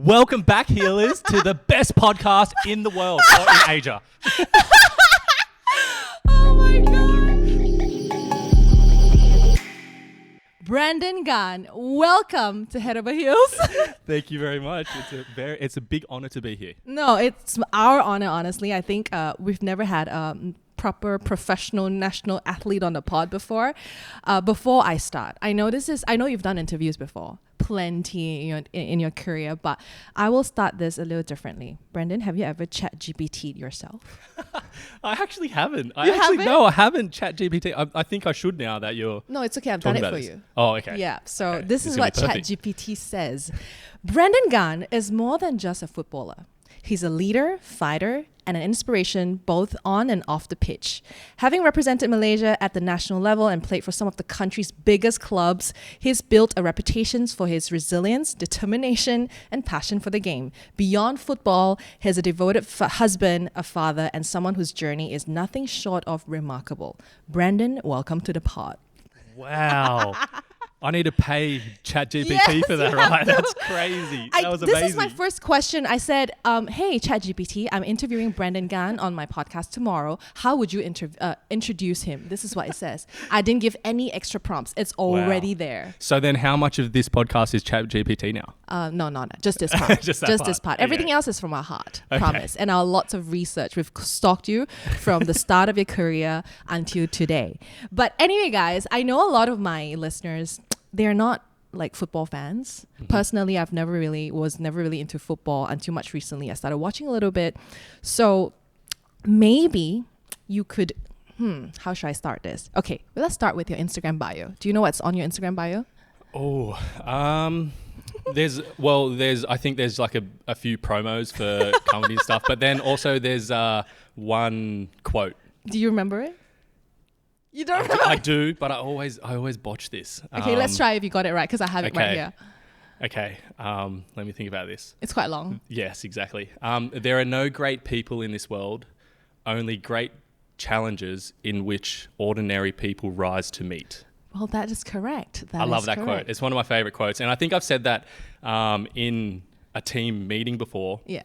Welcome back, healers, to the best podcast in the world, or in Asia. Oh my god. Brendan Gan, welcome to Head Over Heels. Thank you very much. It's a big honor to be here. No, it's our honor, honestly. I think we've never had proper professional national athlete on the pod before. Before I start, I know you've done interviews before, plenty in your career, but I will start this a little differently. Brendan, have you ever chat GPT'd yourself? I actually haven't. I haven't chat GPT. I think I should now that you're. No, it's okay. I've done it for you. Oh, okay. Yeah. So okay. This is what chat GPT says. Brendan Gan is more than just a footballer. He's a leader, fighter, and an inspiration both on and off the pitch. Having represented Malaysia at the national level and played for some of the country's biggest clubs, he's built a reputation for his resilience, determination, and passion for the game. Beyond football, he's a devoted husband, a father, and someone whose journey is nothing short of remarkable. Brendan, welcome to the pod. Wow. I need to pay ChatGPT for that, right? That's crazy. That was amazing. This is my first question. I said, hey, ChatGPT, I'm interviewing Brendan Gan on my podcast tomorrow. How would you introduce him? This is what it says. I didn't give any extra prompts. It's already there. So then how much of this podcast is ChatGPT now? No, just this part. Just this part. Okay. Everything else is from our heart, okay. Promise. And our lots of research. We've stalked you from the start of your career until today. But anyway, guys, I know a lot of my listeners, they're not like football fans. Mm-hmm. Personally, was never really into football until much recently. I started watching a little bit. So maybe you could, how should I start this? Okay, well, let's start with your Instagram bio. Do you know what's on your Instagram bio? Oh, I think there's like a few promos for comedy and stuff, but then also there's one quote. Do you remember it? You don't remember? I do, but I always botch this. Okay, let's try if you got it right, because I have it right here. Okay, let me think about this. It's quite long. Yes, exactly. There are no great people in this world, only great challenges in which ordinary people rise to meet. Well, that is correct. I love that quote. It's one of my favorite quotes. And I think I've said that in a team meeting before. Yeah.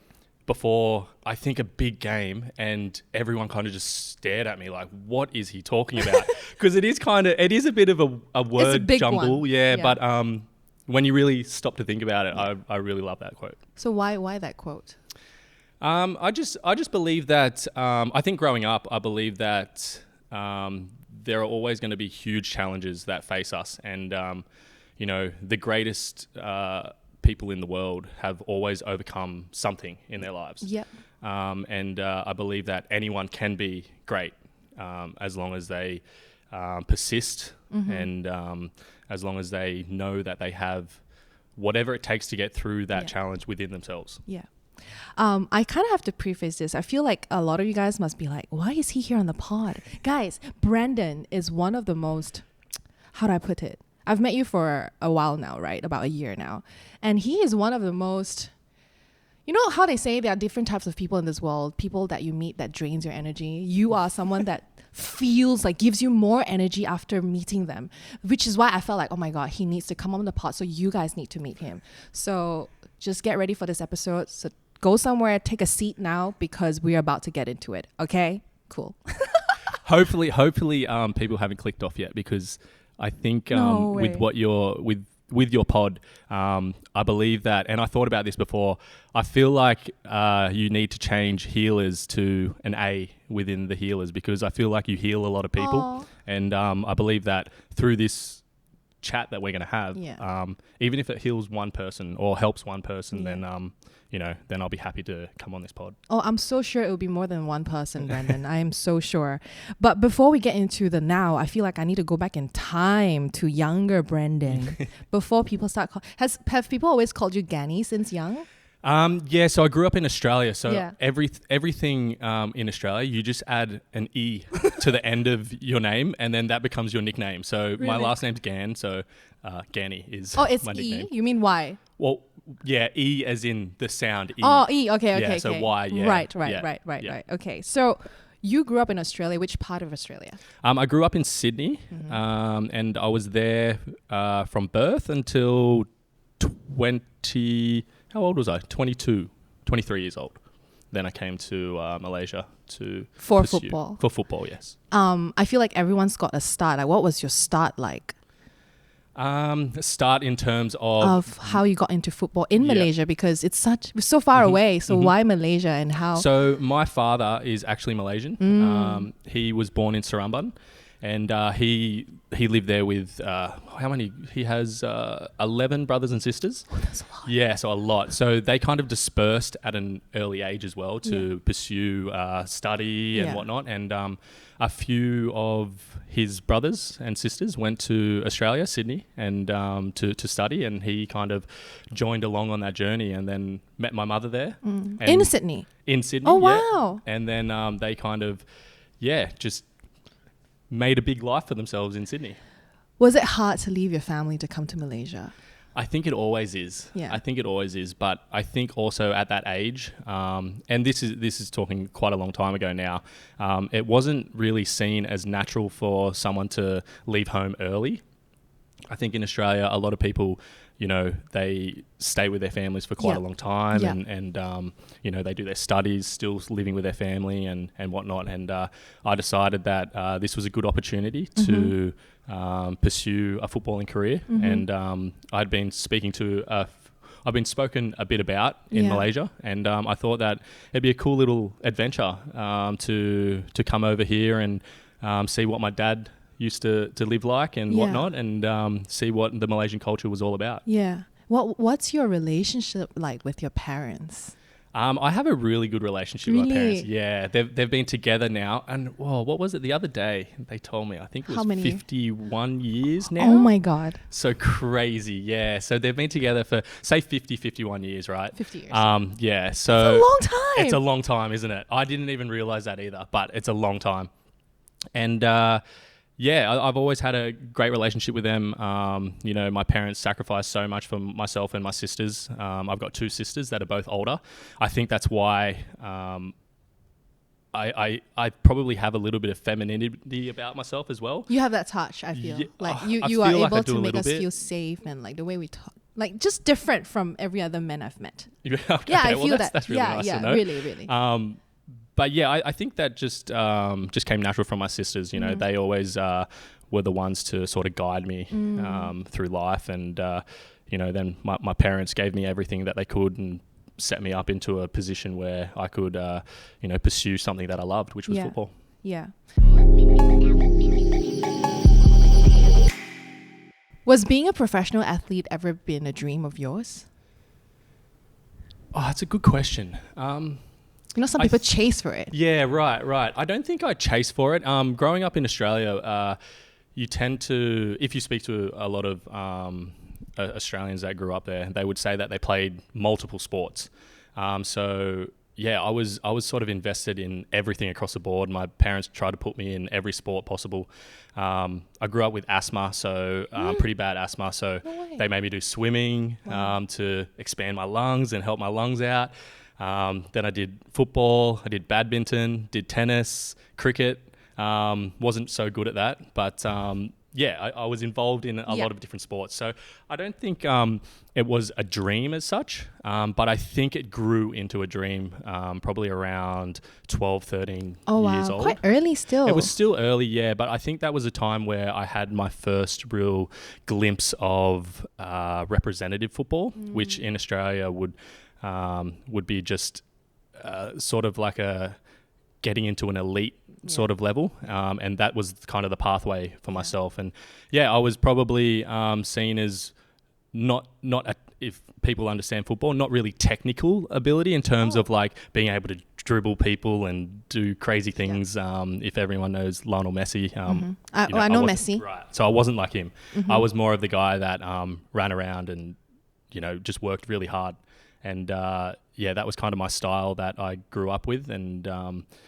Before, I think, a big game, and everyone kind of just stared at me like, what is he talking about? Because it is a bit of a word jumble. Yeah, but when you really stop to think about it, I really love that quote. So why that quote? I just believe that, I think growing up, I believe that there are always going to be huge challenges that face us. And, the greatest people in the world have always overcome something in their lives. Yep. And I believe that anyone can be great as long as they persist and as long as they know that they have whatever it takes to get through that challenge within themselves. Yeah. I kind of have to preface this. I feel like a lot of you guys must be like, why is he here on the pod? Guys, Brendan is one of the most, how do I put it? I've met you for a while now, right? About a year now. And he is one of the most, you know how they say there are different types of people in this world, people that you meet that drains your energy. You are someone that feels like gives you more energy after meeting them, which is why I felt like, oh my God, he needs to come on the pod. So you guys need to meet him. So just get ready for this episode. So go somewhere, take a seat now, because we're about to get into it. Okay? Cool. Hopefully, people haven't clicked off yet, because I think with what with your pod, I believe that, and I thought about this before, I feel like you need to change healers to an A within the healers, because I feel like you heal a lot of people. Aww. And I believe that through this chat that we're going to have, even if it heals one person or helps one person, then then I'll be happy to come on this pod. Oh, I'm so sure it will be more than one person, Brendan. I am so sure. But before we get into the now, I feel like I need to go back in time to younger Brendan. Before people start have people always called you Ganny since young? So I grew up in Australia. So everything in Australia, you just add an E to the end of your name, and then that becomes your nickname. So really? My last name's Gan, so Ganny is my nickname. E? You mean Y? Well, yeah, E as in the sound E. Oh, E. Okay. Yeah, so Y, yeah. Right. Okay, so you grew up in Australia. Which part of Australia? I grew up in Sydney, and I was there from birth until how old was I? 22, 23 years old. Then I came to Malaysia to For pursue, football. For football, yes. I feel like everyone's got a start. Like, what was your start like? Start in terms Of how you got into football in Yeah. Malaysia, because it's so far away. So why Malaysia and how? So my father is actually Malaysian. He was born in Seremban, and he lived there with how many? He has 11 brothers and sisters. Oh, that's a lot. Yeah, so a lot. So they kind of dispersed at an early age as well to pursue study and whatnot. And a few of his brothers and sisters went to Australia, Sydney, and to study. And he kind of joined along on that journey, and then met my mother there. And In Sydney? In Sydney, Oh, yeah. wow. And then they kind of, just made a big life for themselves in Sydney. Was it hard to leave your family to come to Malaysia? I think it always is. Yeah. I think it always is. But I think also at that age, and this is talking quite a long time ago now, it wasn't really seen as natural for someone to leave home early. I think in Australia, a lot of people, they stay with their families for quite a long time, and they do their studies still living with their family and whatnot. And I decided that this was a good opportunity to pursue a footballing career. And I'd been speaking to I've been spoken a bit about in Malaysia, and I thought that it'd be a cool little adventure to come over here and see what my dad used to live like and whatnot, and see what the Malaysian culture was all about. Yeah. What's your relationship like with your parents? I have a really good relationship with my parents. Yeah, they've been together now, and what was it the other day? They told me, I think it was 51 years now. Oh my God. So crazy, yeah. So they've been together for, say, 51 years, right? 50 years. Yeah, so... It's a long time. It's a long time, isn't it? I didn't even realize that either, but it's a long time. And... I've always had a great relationship with them. My parents sacrificed so much for myself and my sisters. I've got 2 sisters that are both older. I think that's why I probably have a little bit of femininity about myself as well. You have that touch, I feel. I You are feel like I able do to a make little us bit. feel safe, and like the way we talk, like just different from every other man I've met. Okay, I feel that. That's really nice to know. Really. But I think that just came natural from my sisters. They always were the ones to sort of guide me through life, and then my parents gave me everything that they could and set me up into a position where I could pursue something that I loved, which was football. Yeah. Was being a professional athlete ever been a dream of yours? Oh, that's a good question. Some people chase for it. Yeah, right. I don't think I chase for it. Growing up in Australia, you tend to, if you speak to a lot of Australians that grew up there, they would say that they played multiple sports. I was sort of invested in everything across the board. My parents tried to put me in every sport possible. I grew up with asthma, so pretty bad asthma. So they made me do swimming to expand my lungs and help my lungs out. Then I did football, I did badminton, did tennis, cricket. Wasn't so good at that, but I was involved in a lot of different sports. So I don't think it was a dream as such, but I think it grew into a dream probably around 12, 13 years old. Quite early still. It was still early, yeah, but I think that was a time where I had my first real glimpse of representative football, which in Australia would be just sort of like a getting into an elite sort of level, and that was kind of the pathway for myself. And I was probably seen as not if people understand football, not really technical ability in terms of like being able to dribble people and do crazy things. If everyone knows Lionel Messi, I know Messi. Right, so I wasn't like him. I was more of the guy that ran around and just worked really hard. And that was kind of my style that I grew up with. And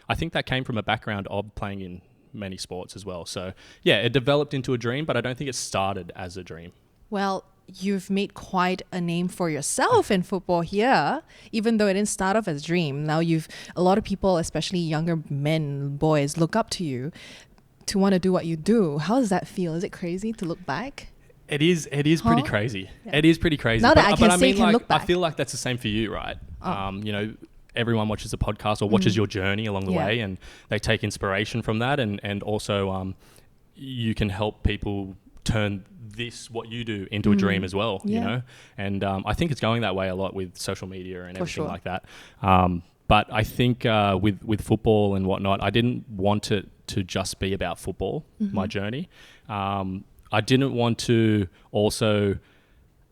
I think that came from a background of playing in many sports as well. So, it developed into a dream, but I don't think it started as a dream. Well, you've made quite a name for yourself in football here, even though it didn't start off as a dream. Now a lot of people, especially younger men, boys, look up to you to want to do what you do. How does that feel? Is it crazy to look back? It is pretty crazy. Yeah. It is pretty crazy. Now that I can see, can look back. I feel like that's the same for you, right? You know, everyone watches a podcast or watches your journey along the way, and they take inspiration from that, and also you can help people turn what you do into a dream as well, you know? And I think it's going that way a lot with social media and everything like that. But I think with football and whatnot, I didn't want it to just be about football, my journey. I didn't want to also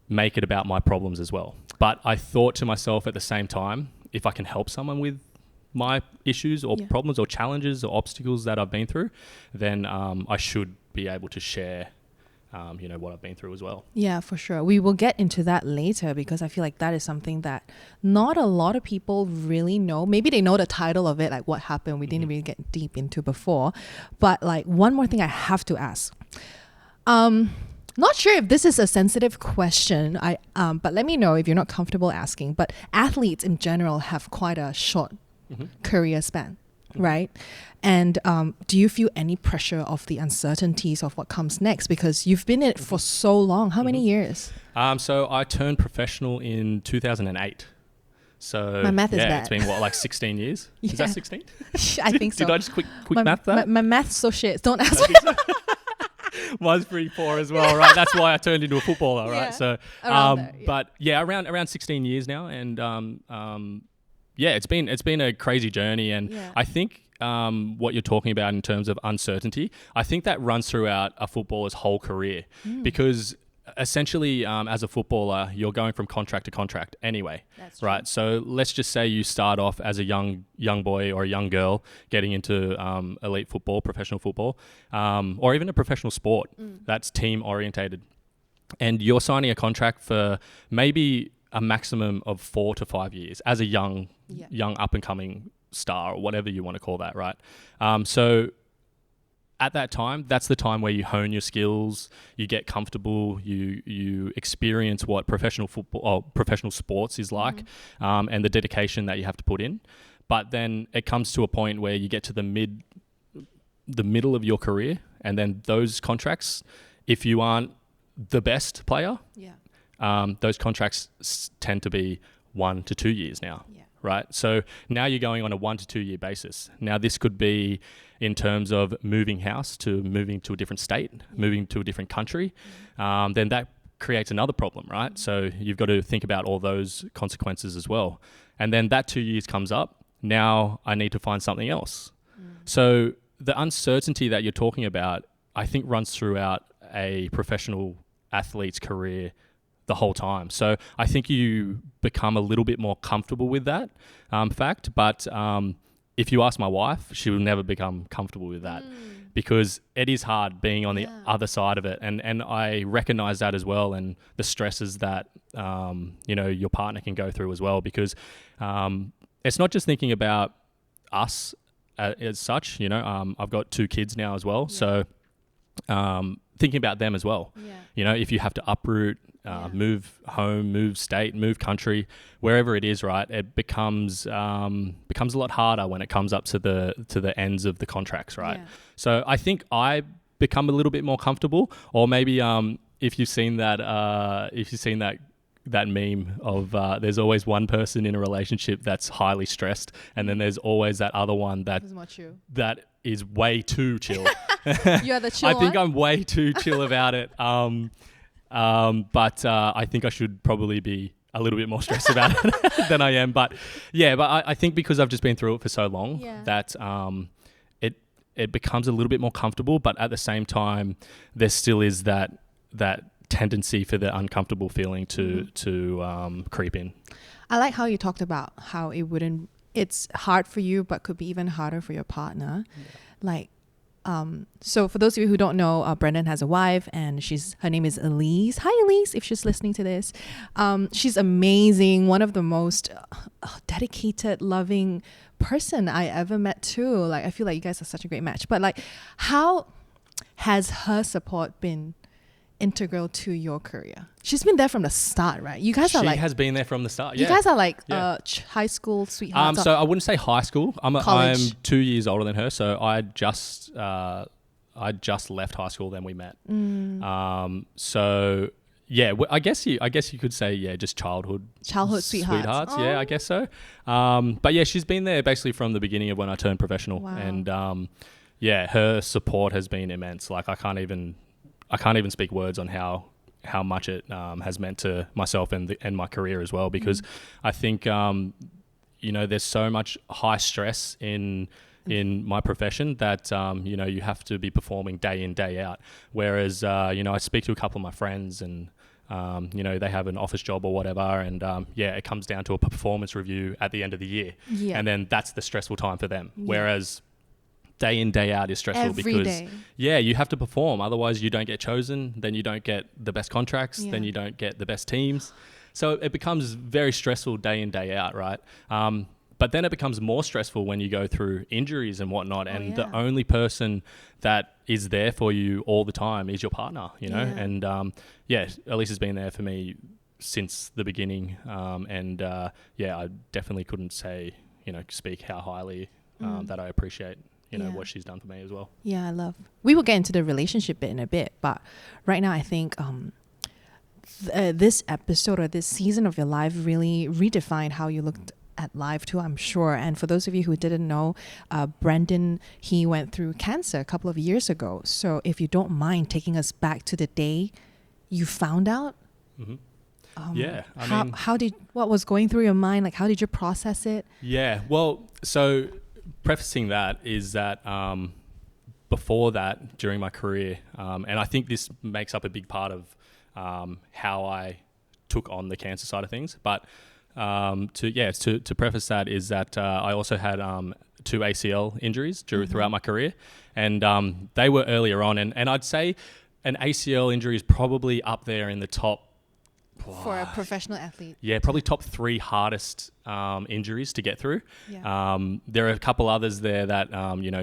make it about my problems as well. But I thought to myself at the same time, if I can help someone with my issues or problems or challenges or obstacles that I've been through, then I should be able to share you know, what I've been through as well. Yeah, for sure. We will get into that later because I feel like that is something that not a lot of people really know. Maybe they know the title of it, like what happened. We didn't really get deep into before. But like one more thing I have to ask. Not sure if this is a sensitive question, but let me know if you're not comfortable asking. But athletes in general have quite a short career span, right? And do you feel any pressure of the uncertainties of what comes next? Because you've been in it for so long. How many years? So I turned professional in 2008. So my math is bad. It's been what, like 16 years? Is that 16? I think so. Did I just quick math that? My math's so shit. Don't ask me. Mine's pretty poor as well, right? That's why I turned into a footballer, right? So, but yeah, around 16 years now, and it's been a crazy journey, and I think what you're talking about in terms of uncertainty, I think that runs throughout a footballer's whole career, because essentially, as a footballer, you're going from contract to contract anyway, right? So let's just say you start off as a young boy or a young girl getting into elite football, professional football, or even a professional sport that's team orientated, and you're signing a contract for maybe a maximum of 4 to 5 years as a young up and coming star or whatever you want to call that, right? So at that time, that's the time where you hone your skills, you get comfortable, you experience what professional football or professional sports is like, and the dedication that you have to put in. But then it comes to a point where you get to the middle of your career, and then those contracts, if you aren't the best player, those contracts tend to be 1 to 2 years now. Right? So now you're going on a 1 to 2 year basis. Now this could be in terms of moving house to moving to a different state, moving to a different country. Then that creates another problem, right? So you've got to think about all those consequences as well. And then that 2 years comes up. Now I need to find something else. So the uncertainty that you're talking about, I think runs throughout a professional athlete's career the whole time. So I think you become a little bit more comfortable with that fact. But if you ask my wife, she will never become comfortable with that because it is hard being on the other side of it. And I recognize that as well, and the stresses that, you know, your partner can go through as well, because it's not just thinking about us as such, you know, I've got 2 kids now as well. So thinking about them as well, you know, if you have to uproot, move home, move state, move country, wherever it is, right? It becomes a lot harder when it comes up to the ends of the contracts, right? So I think I become a little bit more comfortable, or maybe if you've seen that meme of there's always one person in a relationship that's highly stressed, and then there's always that other one that is way too chill. You're the chill I think one? I'm way too chill about it. But I think I should probably be a little bit more stressed about it than I am. But I think because I've just been through it for so long that it becomes a little bit more comfortable. But at the same time, there still is that tendency for the uncomfortable feeling to creep in. I like how you talked about how it's hard for you, but could be even harder for your partner. So for those of you who don't know, Brendan has a wife, and her name is Elise. Hi, Elise, if she's listening to this. She's amazing. One of the most dedicated, loving person I ever met too. Like, I feel like you guys are such a great match. But like, how has her support been integral to your career? She's been there from the start, right? You guys She has been there from the start. You guys are like high school sweethearts. So I wouldn't say high school. I'm 2 years older than her, so I I just left high school, then we met. So yeah, I guess you could say just childhood sweethearts. Oh. Yeah, I guess so. But yeah, she's been there basically from the beginning of when I turned professional. Wow. And her support has been immense. Like I can't even speak words on how much it has meant to myself and my career as well, because I think there's so much high stress in my profession that you have to be performing day in, day out, whereas I speak to a couple of my friends and they have an office job or whatever, and it comes down to a performance review at the end of the year, and then that's the stressful time for them, whereas day in, day out is stressful because day. You have to perform, otherwise you don't get chosen, then you don't get the best contracts, then you don't get the best teams, so it becomes very stressful day in, day out, right? But then it becomes more stressful when you go through injuries and whatnot, and the only person that is there for you all the time is your partner, and Elise has been there for me since the beginning, I definitely couldn't speak how highly that I appreciate what she's done for me as well. Yeah, we will get into the relationship bit in a bit, but right now I think this episode or this season of your life really redefined how you looked at life too, I'm sure. And for those of you who didn't know, Brendan, he went through cancer a couple of years ago. So if you don't mind taking us back to the day you found out, what was going through your mind? Like, how did you process it? Yeah, well, so prefacing that is that before that, during my career, and I think this makes up a big part of how I took on the cancer side of things, but to preface that is that I also had 2 ACL injuries throughout my career, and they were earlier on, and I'd say an ACL injury is probably up there in the top for a professional athlete. Yeah, probably top 3 hardest injuries to get through. There are a couple others there that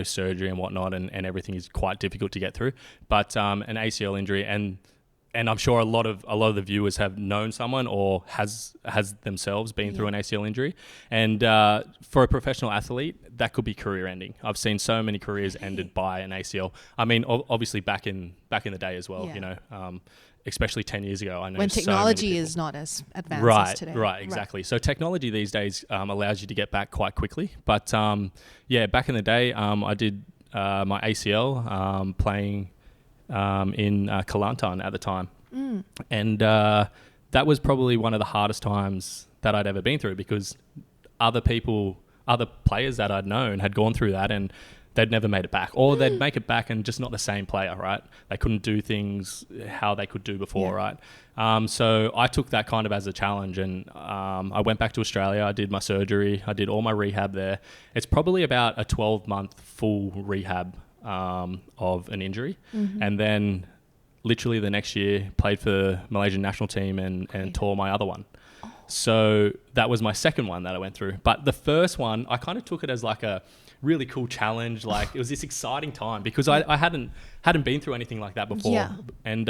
surgery and whatnot and everything is quite difficult to get through, but an ACL injury, and I'm sure a lot of the viewers have known someone or has themselves been through an ACL injury. And for a professional athlete, that could be career ending. I've seen so many careers ended by an ACL. I mean, obviously back in the day as well, especially 10 years ago. I know when technology is not as advanced as today. Right, exactly. So technology these days allows you to get back quite quickly. But back in the day, I did my ACL playing in Kelantan at the time, and that was probably one of the hardest times that I'd ever been through, because other players that I'd known had gone through that and they'd never made it back, or they'd make it back and just not the same player, right? They couldn't do things how they could do before, right? So I took that kind of as a challenge, and I went back to Australia. I did my surgery. I did all my rehab there. It's probably about a 12-month full rehab of an injury, and then literally the next year played for the Malaysian national team and tore my other one. So that was my second one that I went through. But the first one, I kind of took it as like a really cool challenge. Like, it was this exciting time because I hadn't been through anything like that before, and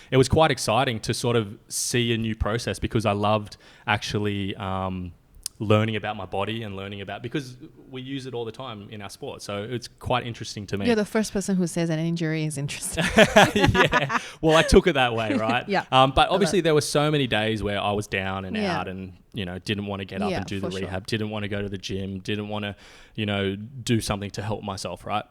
it was quite exciting to sort of see a new process, because I loved actually learning about my body and because we use it all the time in our sport, so it's quite interesting to me. You're the first person who says an injury is interesting. Yeah, well, I took it that way, right? But obviously there were so many days where I was down and out, and didn't want to get up and do the rehab, didn't want to go to the gym, didn't want to do something to help myself, right?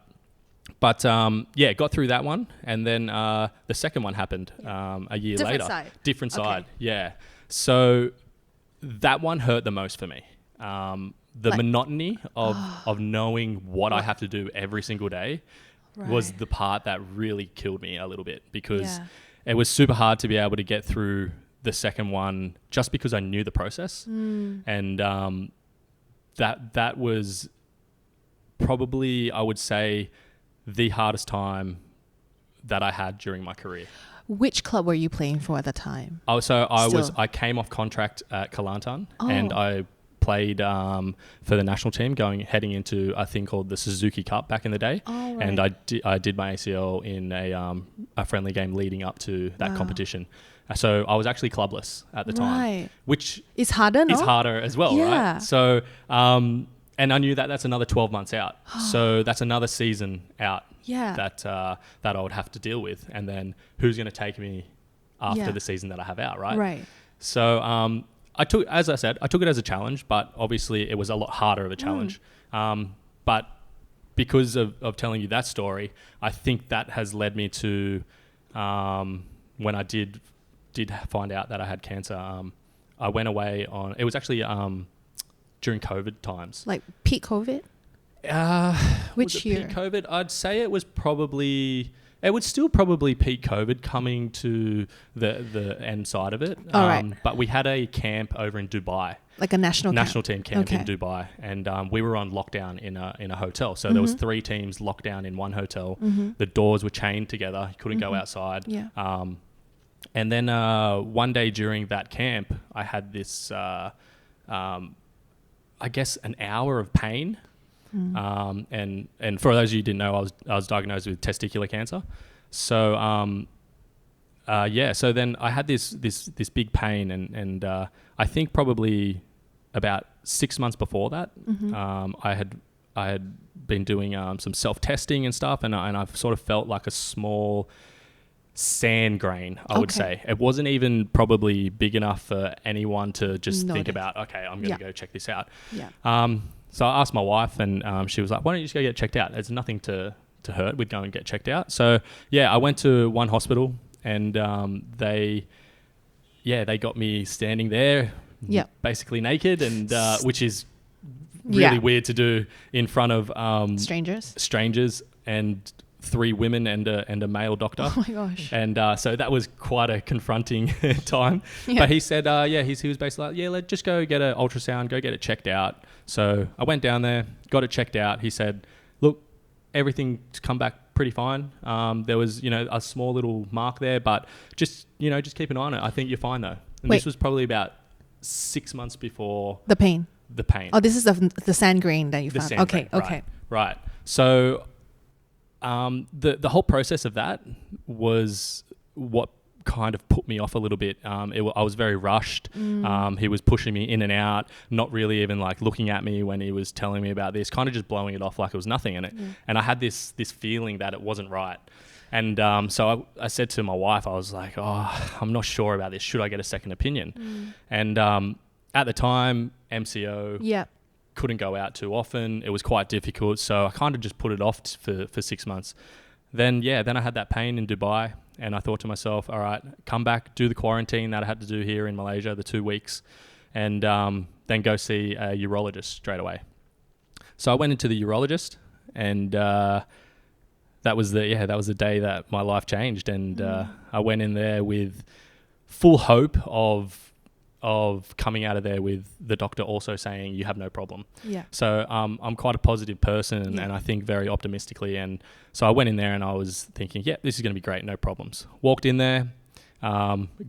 But got through that one, and then the second one happened a year later. Different side. Yeah. So that one hurt the most for me. The monotony of knowing what I have to do every single day was the part that really killed me a little bit, because it was super hard to be able to get through the second one just because I knew the process. And that was probably, I would say, the hardest time that I had during my career. Which club were you playing for at the time? Oh, so I came off contract at Kelantan, and I played for the national team heading into a thing called the Suzuki Cup back in the day. And I did my ACL in a friendly game leading up to that competition. So I was actually clubless at the time, which is harder, no? It's harder as well, right? So and I knew that that's another 12 months out. So that's another season out that I would have to deal with, and then who's going to take me after the season that I have out, right? Right. So I took it as a challenge, but obviously it was a lot harder of a challenge. But because of telling you that story, I think that has led me to when I did find out that I had cancer. I went away on. It was actually during COVID times. Like peak COVID? Which year? Peak COVID? I'd say it was probably. It would still probably peak COVID coming to the end side of it. All right. But we had a camp over in Dubai. Like a national team camp in Dubai. And we were on lockdown in a hotel. So there was 3 teams locked down in one hotel. The doors were chained together. You couldn't go outside. Yeah. And then one day during that camp, I had this, I guess, an hour of pain. And for those of you who didn't know, I was diagnosed with testicular cancer. So so then I had this big pain, and I think probably about 6 months before that, I had been doing some self-testing and stuff, and I've sort of felt like a small sand grain, I would say. It wasn't even probably big enough for anyone to just think about, okay, I'm going to go check this out. Yeah. So I asked my wife, and she was like, why don't you just go get checked out? There's nothing to hurt with going and get checked out. So, I went to one hospital, and they got me standing there, basically naked, and which is really weird to do in front of strangers and 3 women and a male doctor. Oh my gosh. And so that was quite a confronting time. But he said, he was basically like, let's just go get an ultrasound, go get it checked out. So I went down there, got it checked out. He said, look, everything's come back pretty fine. There was, a small little mark there, but just keep an eye on it. I think you're fine though. And this was probably about 6 months before the pain. Oh, this is the sand grain that you found. Okay. Right. So the whole process of that was what kind of put me off a little bit. I was very rushed. He was pushing me in and out, not really even like looking at me when he was telling me about this, kind of just blowing it off like it was nothing in it. And I had this feeling that it wasn't right. And so I said to my wife, I was like, I'm not sure about this. Should I get a second opinion? And at the time, MCO couldn't go out too often. It was quite difficult. So I kind of just put it off for 6 months. Then I had that pain in Dubai, and I thought to myself, all right, come back, do the quarantine that I had to do here in Malaysia, the 2 weeks, and then go see a urologist straight away. So I went into the urologist, and that was the day that my life changed. And I went in there with full hope of coming out of there with the doctor also saying you have no problem. Yeah. So I'm quite a positive person, and I think very optimistically. And so I went in there and I was thinking, this is going to be great, no problems. Walked in there,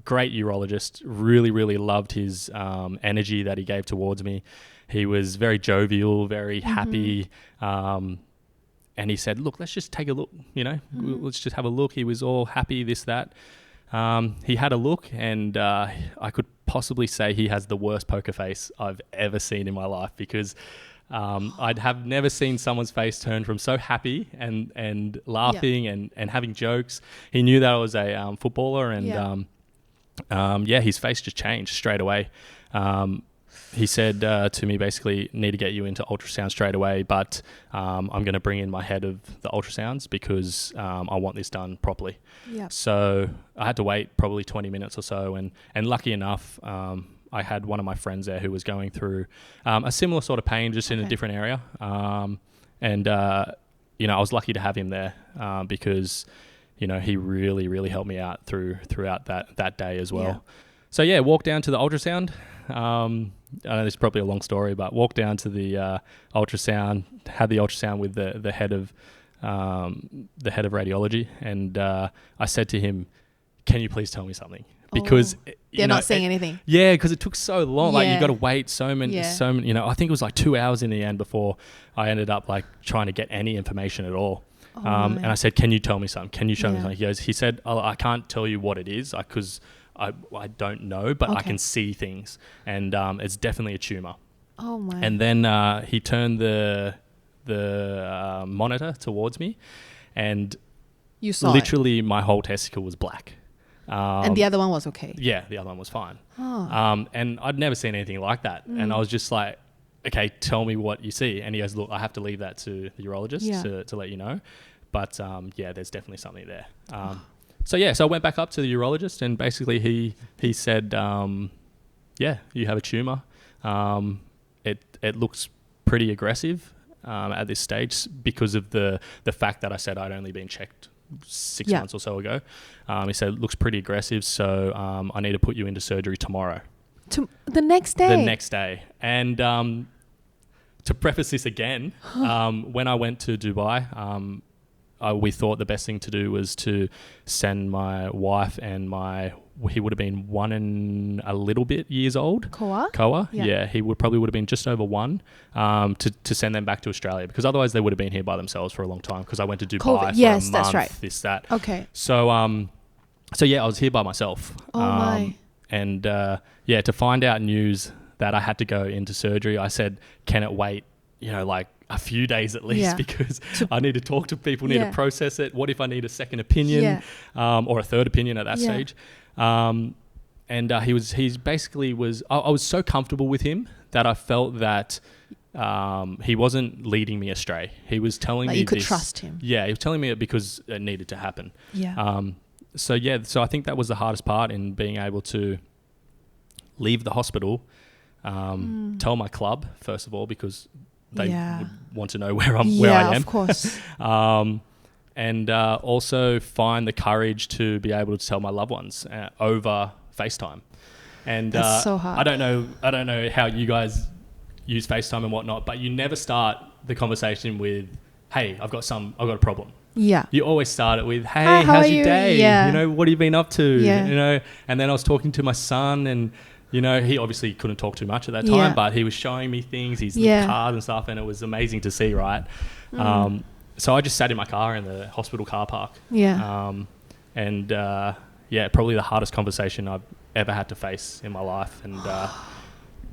great urologist, really, really loved his energy that he gave towards me. He was very jovial, very happy. And he said, look, let's just take a look, let's just have a look. He was all happy, this, that. He had a look, and I could possibly say he has the worst poker face I've ever seen in my life, because I'd have never seen someone's face turn from so happy and laughing and having jokes. He knew that I was a footballer, and his face just changed straight away. He said to me, basically, need to get you into ultrasound straight away, but I'm going to bring in my head of the ultrasounds because I want this done properly. Yeah. So I had to wait probably 20 minutes or so, and lucky enough, I had one of my friends there who was going through a similar sort of pain, just in a different area. I was lucky to have him there because, he really, really helped me out throughout that day as well. Yeah. So walked down to the ultrasound. I know this is probably a long story, but walked down to the ultrasound, had the ultrasound with the head of radiology, and I said to him, "Can you please tell me something?" Because they're not saying anything. Yeah, because it took so long. Like you got to wait so many. I think it was like 2 hours in the end before I ended up like trying to get any information at all. And I said, "Can you tell me something? Can you show me something?" He said, "I can't tell you what it is because I don't know, but I can see things, and it's definitely a tumor." Oh my! And then he turned the monitor towards me, and You saw literally my whole testicle was black. And the other one was okay. Yeah, the other one was fine. Oh. And I'd never seen anything like that. And I was just like, okay, tell me what you see. And he goes, look, I have to leave that to the urologist to let you know. But yeah, there's definitely something there. So I went back up to the urologist, and basically he said, yeah, you have a tumor. It looks pretty aggressive at this stage because of the fact that I said I'd only been checked 6 months or so ago. He said it looks pretty aggressive, so I need to put you into surgery tomorrow. The next day? The next day. And to preface this again, when I went to Dubai, we thought the best thing to do was to send my wife and he would have been 1 and a little bit years old. Koa? Yeah, he would have been just over 1, to send them back to Australia, because otherwise they would have been here by themselves for a long time, because I went to Dubai for a month, that's right. this, that. Okay. So yeah, I was here by myself. Oh my. And to find out news that I had to go into surgery, I said, can it wait, like a few days at least, because I need to talk to people, need to process it. What if I need a second opinion, or a third opinion at that stage? And he basically was, I was so comfortable with him that I felt that he wasn't leading me astray. He was telling me you could trust him. Yeah, he was telling me it because it needed to happen. Yeah. So I think that was the hardest part, in being able to leave the hospital, tell my club, first of all, because they would want to know where I am. Yeah, of course. And also find the courage to be able to tell my loved ones over FaceTime. And that's so hard. I don't know how you guys use FaceTime and whatnot, but you never start the conversation with, "Hey, I've got a problem." Yeah. You always start it with, "Hey, how's your day? Yeah. What have you been up to?" Yeah. And then I was talking to my son, and he obviously couldn't talk too much at that time, but he was showing me things, his little cars and stuff, and it was amazing to see, right? So I just sat in my car in the hospital car park. Yeah. Probably the hardest conversation I've ever had to face in my life. And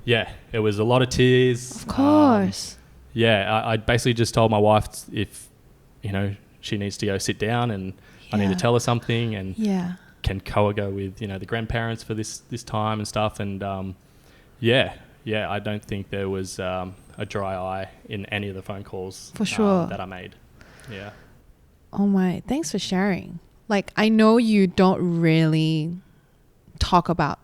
it was a lot of tears. Of course. I basically just told my wife if, she needs to go sit down, and I need to tell her something, and can Koa go with, the grandparents for this time and stuff. And I don't think there was a dry eye in any of the phone calls for sure that I made. Yeah. Oh my, thanks for sharing. Like, I know you don't really talk about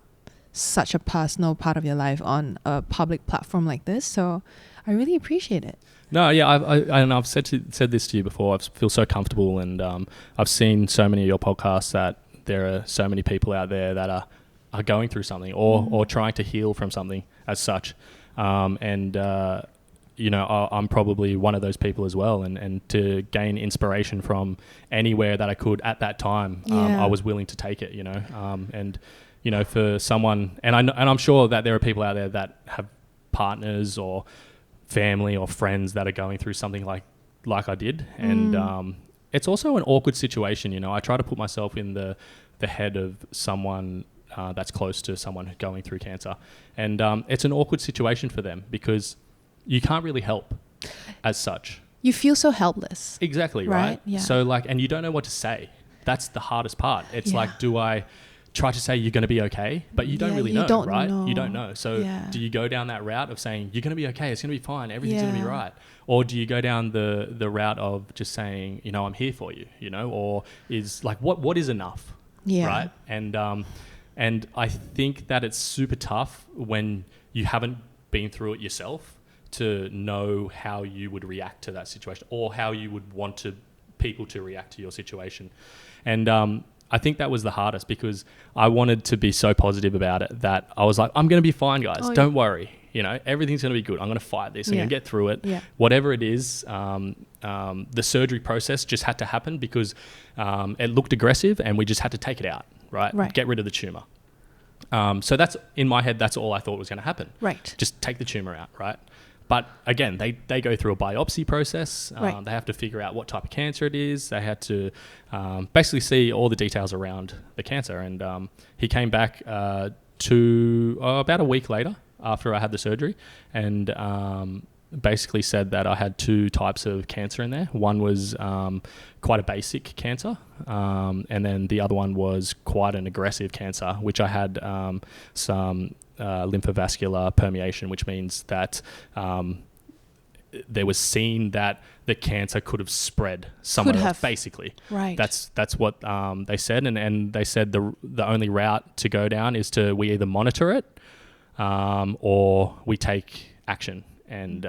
such a personal part of your life on a public platform like this, so I really appreciate it. No, yeah, I've said this to you before. I feel so comfortable, and I've seen so many of your podcasts that there are so many people out there that are going through something or trying to heal from something as such. I'm probably one of those people as well, and to gain inspiration from anywhere that I could at that time, I was willing to take it, for someone, and I'm sure that there are people out there that have partners or family or friends that are going through something like I did. And it's also an awkward situation. I try to put myself in the head of someone that's close to someone going through cancer, and it's an awkward situation for them because you can't really help as such. You feel so helpless. Exactly, right? Yeah. So and you don't know what to say. That's the hardest part. It's like, do I try to say you're going to be okay? But you don't really know, right? You don't know. So do you go down that route of saying you're going to be okay, it's going to be fine, everything's going to be right? Or do you go down the route of just saying, I'm here for you, or is like, what is enough? Right? And I think that it's super tough when you haven't been through it yourself to know how you would react to that situation, or how you would want people to react to your situation. And I think that was the hardest, because I wanted to be so positive about it that I was like, I'm going to be fine, guys. Don't worry. Everything's going to be good. I'm going to fight this. I'm going to get through it. Yeah. Whatever it is, the surgery process just had to happen because it looked aggressive, and we just had to take it out, right? Get rid of the tumor. So that's, in my head, that's all I thought was going to happen. Right. Just take the tumor out, right? But again, they go through a biopsy process. They have to figure out what type of cancer it is. They had to basically see all the details around the cancer. And he came back to about a week later after I had the surgery. And basically said that I had 2 types of cancer in there. One was quite a basic cancer, and then the other one was quite an aggressive cancer, which I had some lymphovascular permeation, which means that there was seen that the cancer could have spread somewhere else, basically. Right. That's what they said, and they said the only route to go down is we either monitor it or we take action. And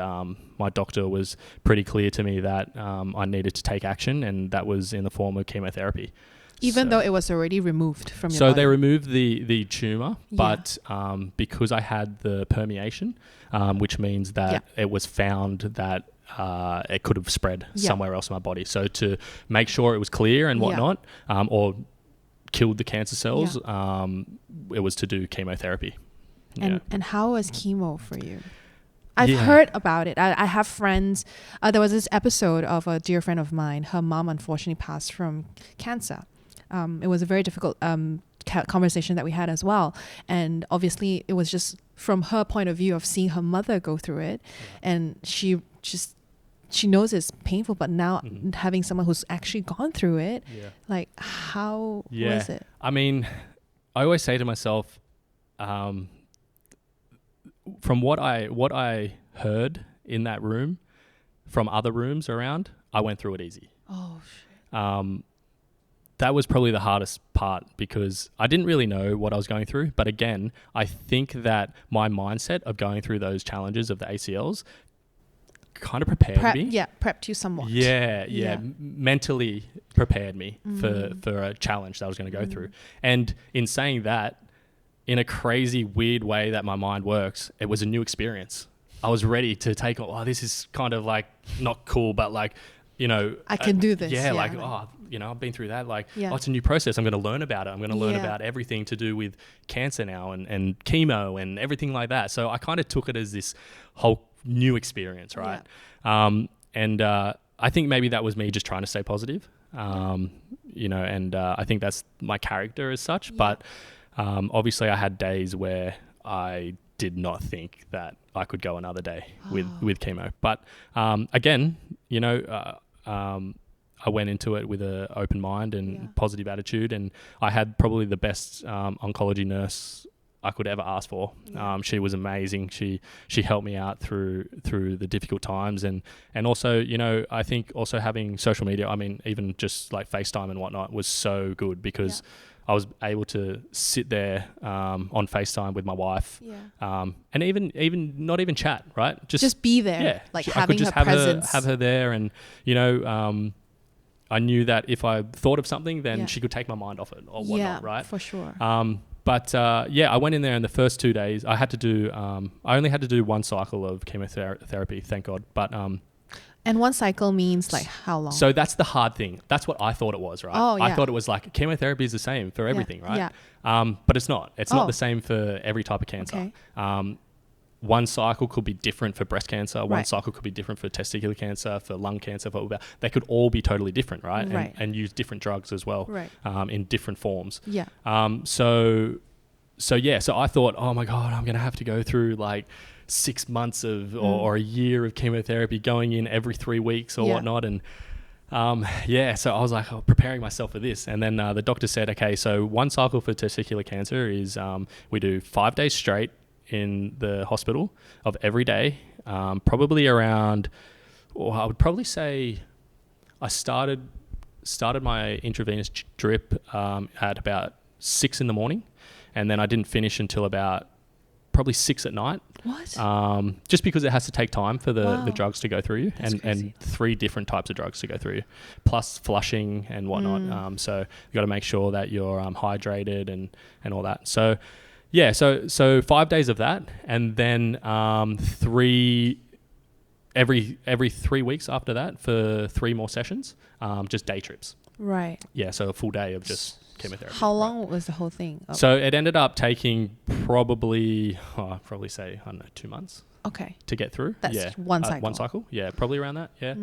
my doctor was pretty clear to me that I needed to take action, and that was in the form of chemotherapy. Even though it was already removed from your body? So they removed the tumour, but because I had the permeation, which means that it was found that it could have spread somewhere else in my body. So to make sure it was clear and whatnot, or killed the cancer cells, it was to do chemotherapy. And how was chemo for you? I've heard about it. I have friends. There was this episode of a dear friend of mine. Her mom unfortunately passed from cancer. It was a very difficult conversation that we had as well. And obviously it was just from her point of view of seeing her mother go through it. And she knows it's painful, but now having someone who's actually gone through it, like how was it? I mean, I always say to myself, from what I heard in that room, from other rooms around, I went through it easy. Oh, shit. That was probably the hardest part because I didn't really know what I was going through. But again, I think that my mindset of going through those challenges of the ACLs kind of prepared me. Yeah, prepped you somewhat. Mentally prepared me for a challenge that I was going to go through. And in saying that, in a crazy, weird way that my mind works, it was a new experience. I was ready to take on, this is kind of like not cool, but like, I can do this. I've been through that. It's a new process. I'm going to learn about it. I'm going to learn about everything to do with cancer now and chemo and everything like that. So I kind of took it as this whole new experience, right? Yeah. I think maybe that was me just trying to stay positive, and I think that's my character as such. Yeah. But obviously I had days where I did not think that I could go another day with chemo. But again, I went into it with an open mind and positive attitude, and I had probably the best oncology nurse I could ever ask for. She was amazing. She helped me out through the difficult times, and also, I think also having social media, I mean, even just like FaceTime and whatnot was so good because I was able to sit there on FaceTime with my wife, and even not even chat, right? Just be there, having her presence. Have her there, and I knew that if I thought of something, then she could take my mind off it or whatnot, right? For sure. But I went in there, and the first 2 days I had to do. I only had to do 1 cycle of chemotherapy, thank God. But and 1 cycle means like how long? So that's the hard thing. That's what I thought it was, right? Oh, yeah. I thought it was like chemotherapy is the same for everything, right? Yeah. But it's not. It's not the same for every type of cancer. Okay. 1 cycle could be different for breast cancer. One cycle could be different for testicular cancer, for lung cancer. They could all be totally different, right? And use different drugs as well, in different forms. Yeah. So I thought, oh my God, I'm going to have to go through like 6 months of or a year of chemotherapy, going in every 3 weeks or whatnot. And so I was like, preparing myself for this. And then the doctor said, okay, so 1 cycle for testicular cancer is we do 5 days straight in the hospital of every day, probably around, or I would probably say I started my intravenous drip at about 6 in the morning, and then I didn't finish until about probably 6 at night. What? Just because it has to take time for the drugs to go through you, and 3 different types of drugs to go through you, plus flushing and whatnot. So you got to make sure that you're hydrated and all that. So yeah, so 5 days of that, and then every 3 weeks after that for 3 more sessions, just day trips. Right. Yeah, so a full day of just chemotherapy. How long was the whole thing? So it ended up taking probably, I'd probably say, I don't know, 2 months. Okay. To get through. That's 1 cycle. 1 cycle. Yeah, probably around that. Yeah.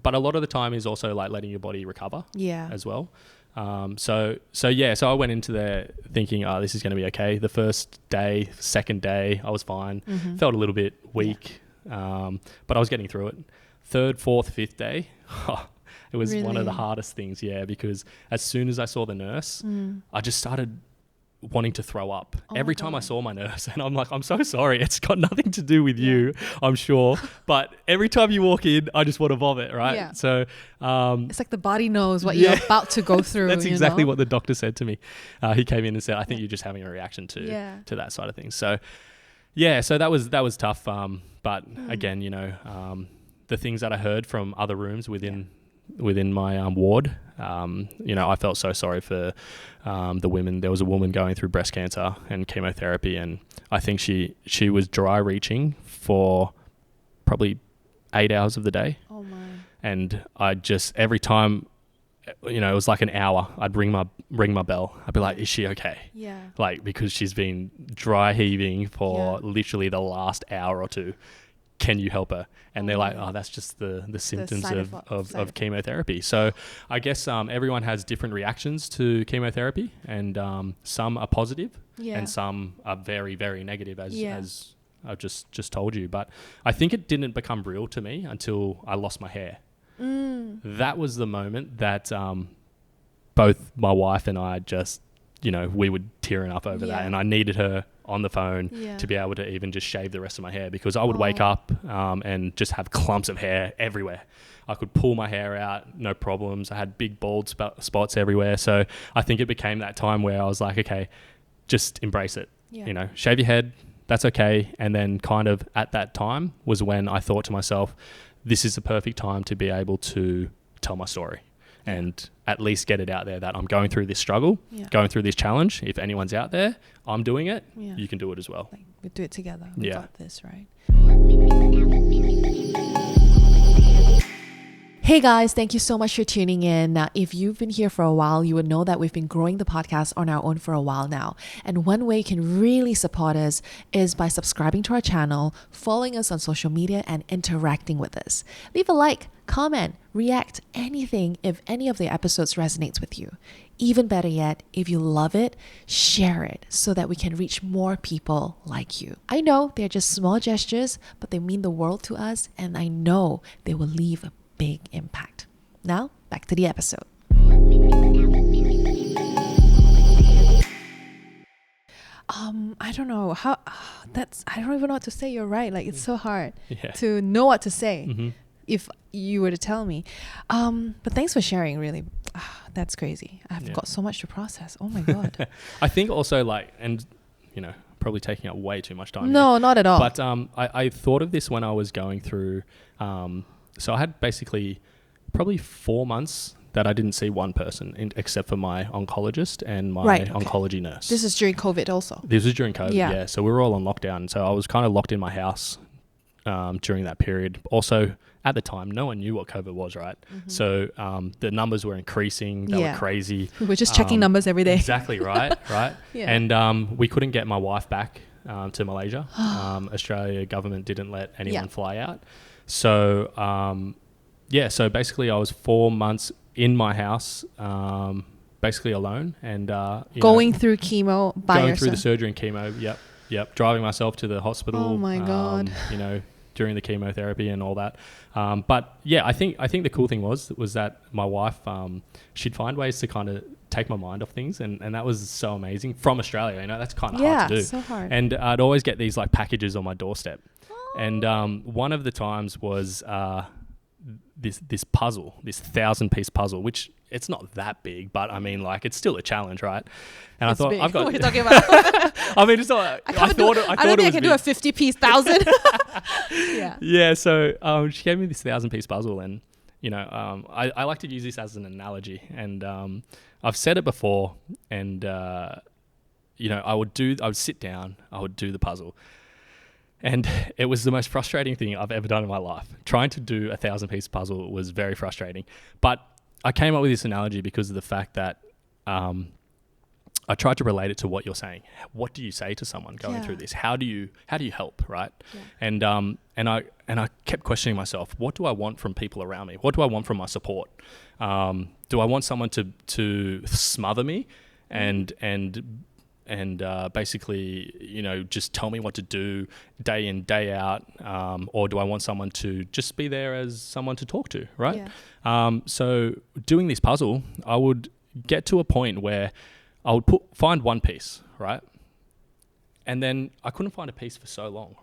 But a lot of the time is also like letting your body recover. Yeah. As well. So I went into there thinking, this is going to be okay. The first day, second day, I was fine. Felt a little bit weak. But I was getting through it. Third, fourth, fifth day, it was one of the hardest things, because as soon as I saw the nurse, I just started wanting to throw up every time I saw my nurse. And I'm like, I'm so sorry. It's got nothing to do with you, I'm sure. But every time you walk in, I just want to vomit, right? Yeah. So it's like the body knows what you're about to go through. That's exactly what the doctor said to me. He came in and said, I think you're just having a reaction to that side of things. So so that was tough. But again, the things that I heard from other rooms within my ward, I felt so sorry for the women. There was a woman going through breast cancer and chemotherapy, and I think she was dry reaching for probably 8 hours of the day. Oh my! And I just, every time, it was like an hour, I'd ring my bell. I'd be like, is she okay? Yeah. Like, because she's been dry heaving for literally the last hour or two. Can you help her? And they're like, oh, that's just the symptoms of chemotherapy. So I guess everyone has different reactions to chemotherapy, and some are positive and some are very, very negative, as I've just told you. But I think it didn't become real to me until I lost my hair. That was the moment that both my wife and I just, we were tearing up over that, and I needed her on the phone to be able to even just shave the rest of my hair, because I would wake up and just have clumps of hair everywhere. I could pull my hair out, no problems. I had big bald spots everywhere. So I think it became that time where I was like, okay, just embrace it. Shave your head, that's okay. And then kind of at that time was when I thought to myself, this is the perfect time to be able to tell my story. And at least get it out there that I'm going through this struggle, going through this challenge. If anyone's out there, I'm doing it, you can do it as well. Like, we do it together. We got this, right? Hey guys, thank you so much for tuning in. Now, if you've been here for a while, you would know that we've been growing the podcast on our own for a while now. And one way you can really support us is by subscribing to our channel, following us on social media, and interacting with us. Leave a like, comment, react, anything if any of the episodes resonates with you. Even better yet, if you love it, share it so that we can reach more people like you. I know they're just small gestures, but they mean the world to us, and I know they will leave a big impact. Now, back to the episode. I don't know how I don't even know what to say. You're right. Like, it's so hard to know what to say if you were to tell me. But thanks for sharing, really. That's crazy. I've got so much to process. Oh my God. I think also, like, and probably taking up way too much time. No, not at all. But I thought of this when I was going through, so I had basically probably 4 months that I didn't see one person except for my oncologist and my oncology nurse. This is during COVID also. This was during COVID, yeah. So we were all on lockdown. So I was kind of locked in my house during that period. Also, at the time, no one knew what COVID was, right? So the numbers were increasing. They were crazy. We were just checking numbers every day. Exactly, right? And we couldn't get my wife back to Malaysia. Australia government didn't let anyone fly out. So, so basically I was 4 months in my house, basically alone, and going through chemo by going yourself. through the surgery and chemo. Yep. Driving myself to the hospital. Oh my God. During the chemotherapy and all that. But yeah, I think the cool thing was that my wife, she'd find ways to kind of take my mind off things, and that was so amazing from Australia. That's kind of hard to do. So hard. And I'd always get these like packages on my doorstep. And one of the times was this puzzle, this 1,000-piece puzzle, which it's not that big, but I mean, like, it's still a challenge, right? And it's I thought, big. I've got. What are you talking about? I mean, it's not. I don't think I can do a 50-piece 1,000. Yeah. So she gave me this 1,000-piece puzzle, and I like to use this as an analogy, and I've said it before, and I would sit down, I would do the puzzle. And it was the most frustrating thing I've ever done in my life. Trying to do a 1,000-piece puzzle was very frustrating. But I came up with this analogy because of the fact that I tried to relate it to what you're saying. What do you say to someone going through this? How do you help, right? Yeah. And I kept questioning myself. What do I want from people around me? What do I want from my support? Do I want someone to smother me and and basically, just tell me what to do day in, day out, or do I want someone to just be there as someone to talk to, right? Yeah. So doing this puzzle, I would get to a point where I would find one piece, right? And then I couldn't find a piece for so long.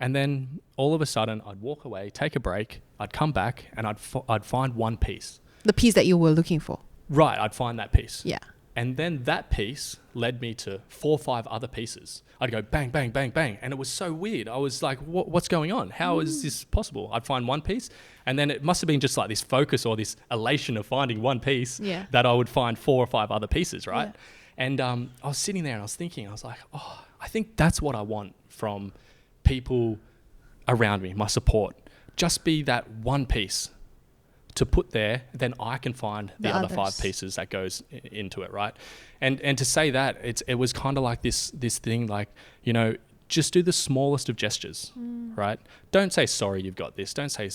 And then all of a sudden I'd walk away, take a break, I'd come back and I'd find one piece. The piece that you were looking for. Right, I'd find that piece. Yeah. And then that piece led me to 4 or 5 other pieces. I'd go bang, bang, bang, bang. And it was so weird. I was like, what's going on? How is this possible? I'd find one piece. And then it must have been just like this focus or this elation of finding one piece that I would find 4 or 5 other pieces, right? Yeah. And I was sitting there and I was thinking, I was like, oh, I think that's what I want from people around me, my support. Just be that one piece to put there, then I can find the other 5 pieces that goes into it, right? And to say that, it was kind of like this thing, like, just do the smallest of gestures, right? Don't say, sorry, you've got this. Don't say,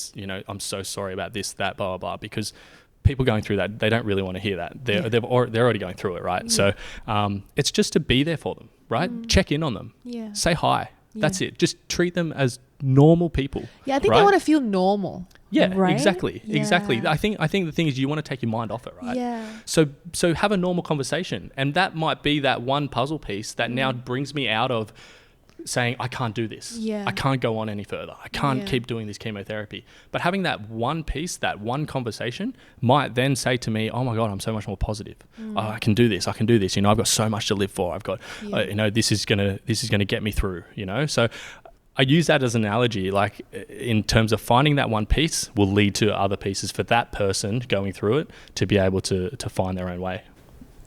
I'm so sorry about this, that, blah, blah, blah, because people going through that, they don't really want to hear that. They're already going through it, right? Yeah. So it's just to be there for them, right? Check in on them. Yeah. Say hi. That's it. Just treat them as normal people. Yeah, I think they want to feel normal. Yeah, right? Exactly. Yeah. Exactly. I think the thing is you want to take your mind off it, right? Yeah. So have a normal conversation, and that might be that one puzzle piece that now brings me out of saying I can't do this. Yeah. I can't go on any further. I can't keep doing this chemotherapy. But having that one piece, that one conversation might then say to me, oh my God, I'm so much more positive. Oh, I can do this. I've got so much to live for. I've got, this is gonna get me through. So I use that as an analogy, like in terms of finding that one piece will lead to other pieces for that person going through it to be able to find their own way.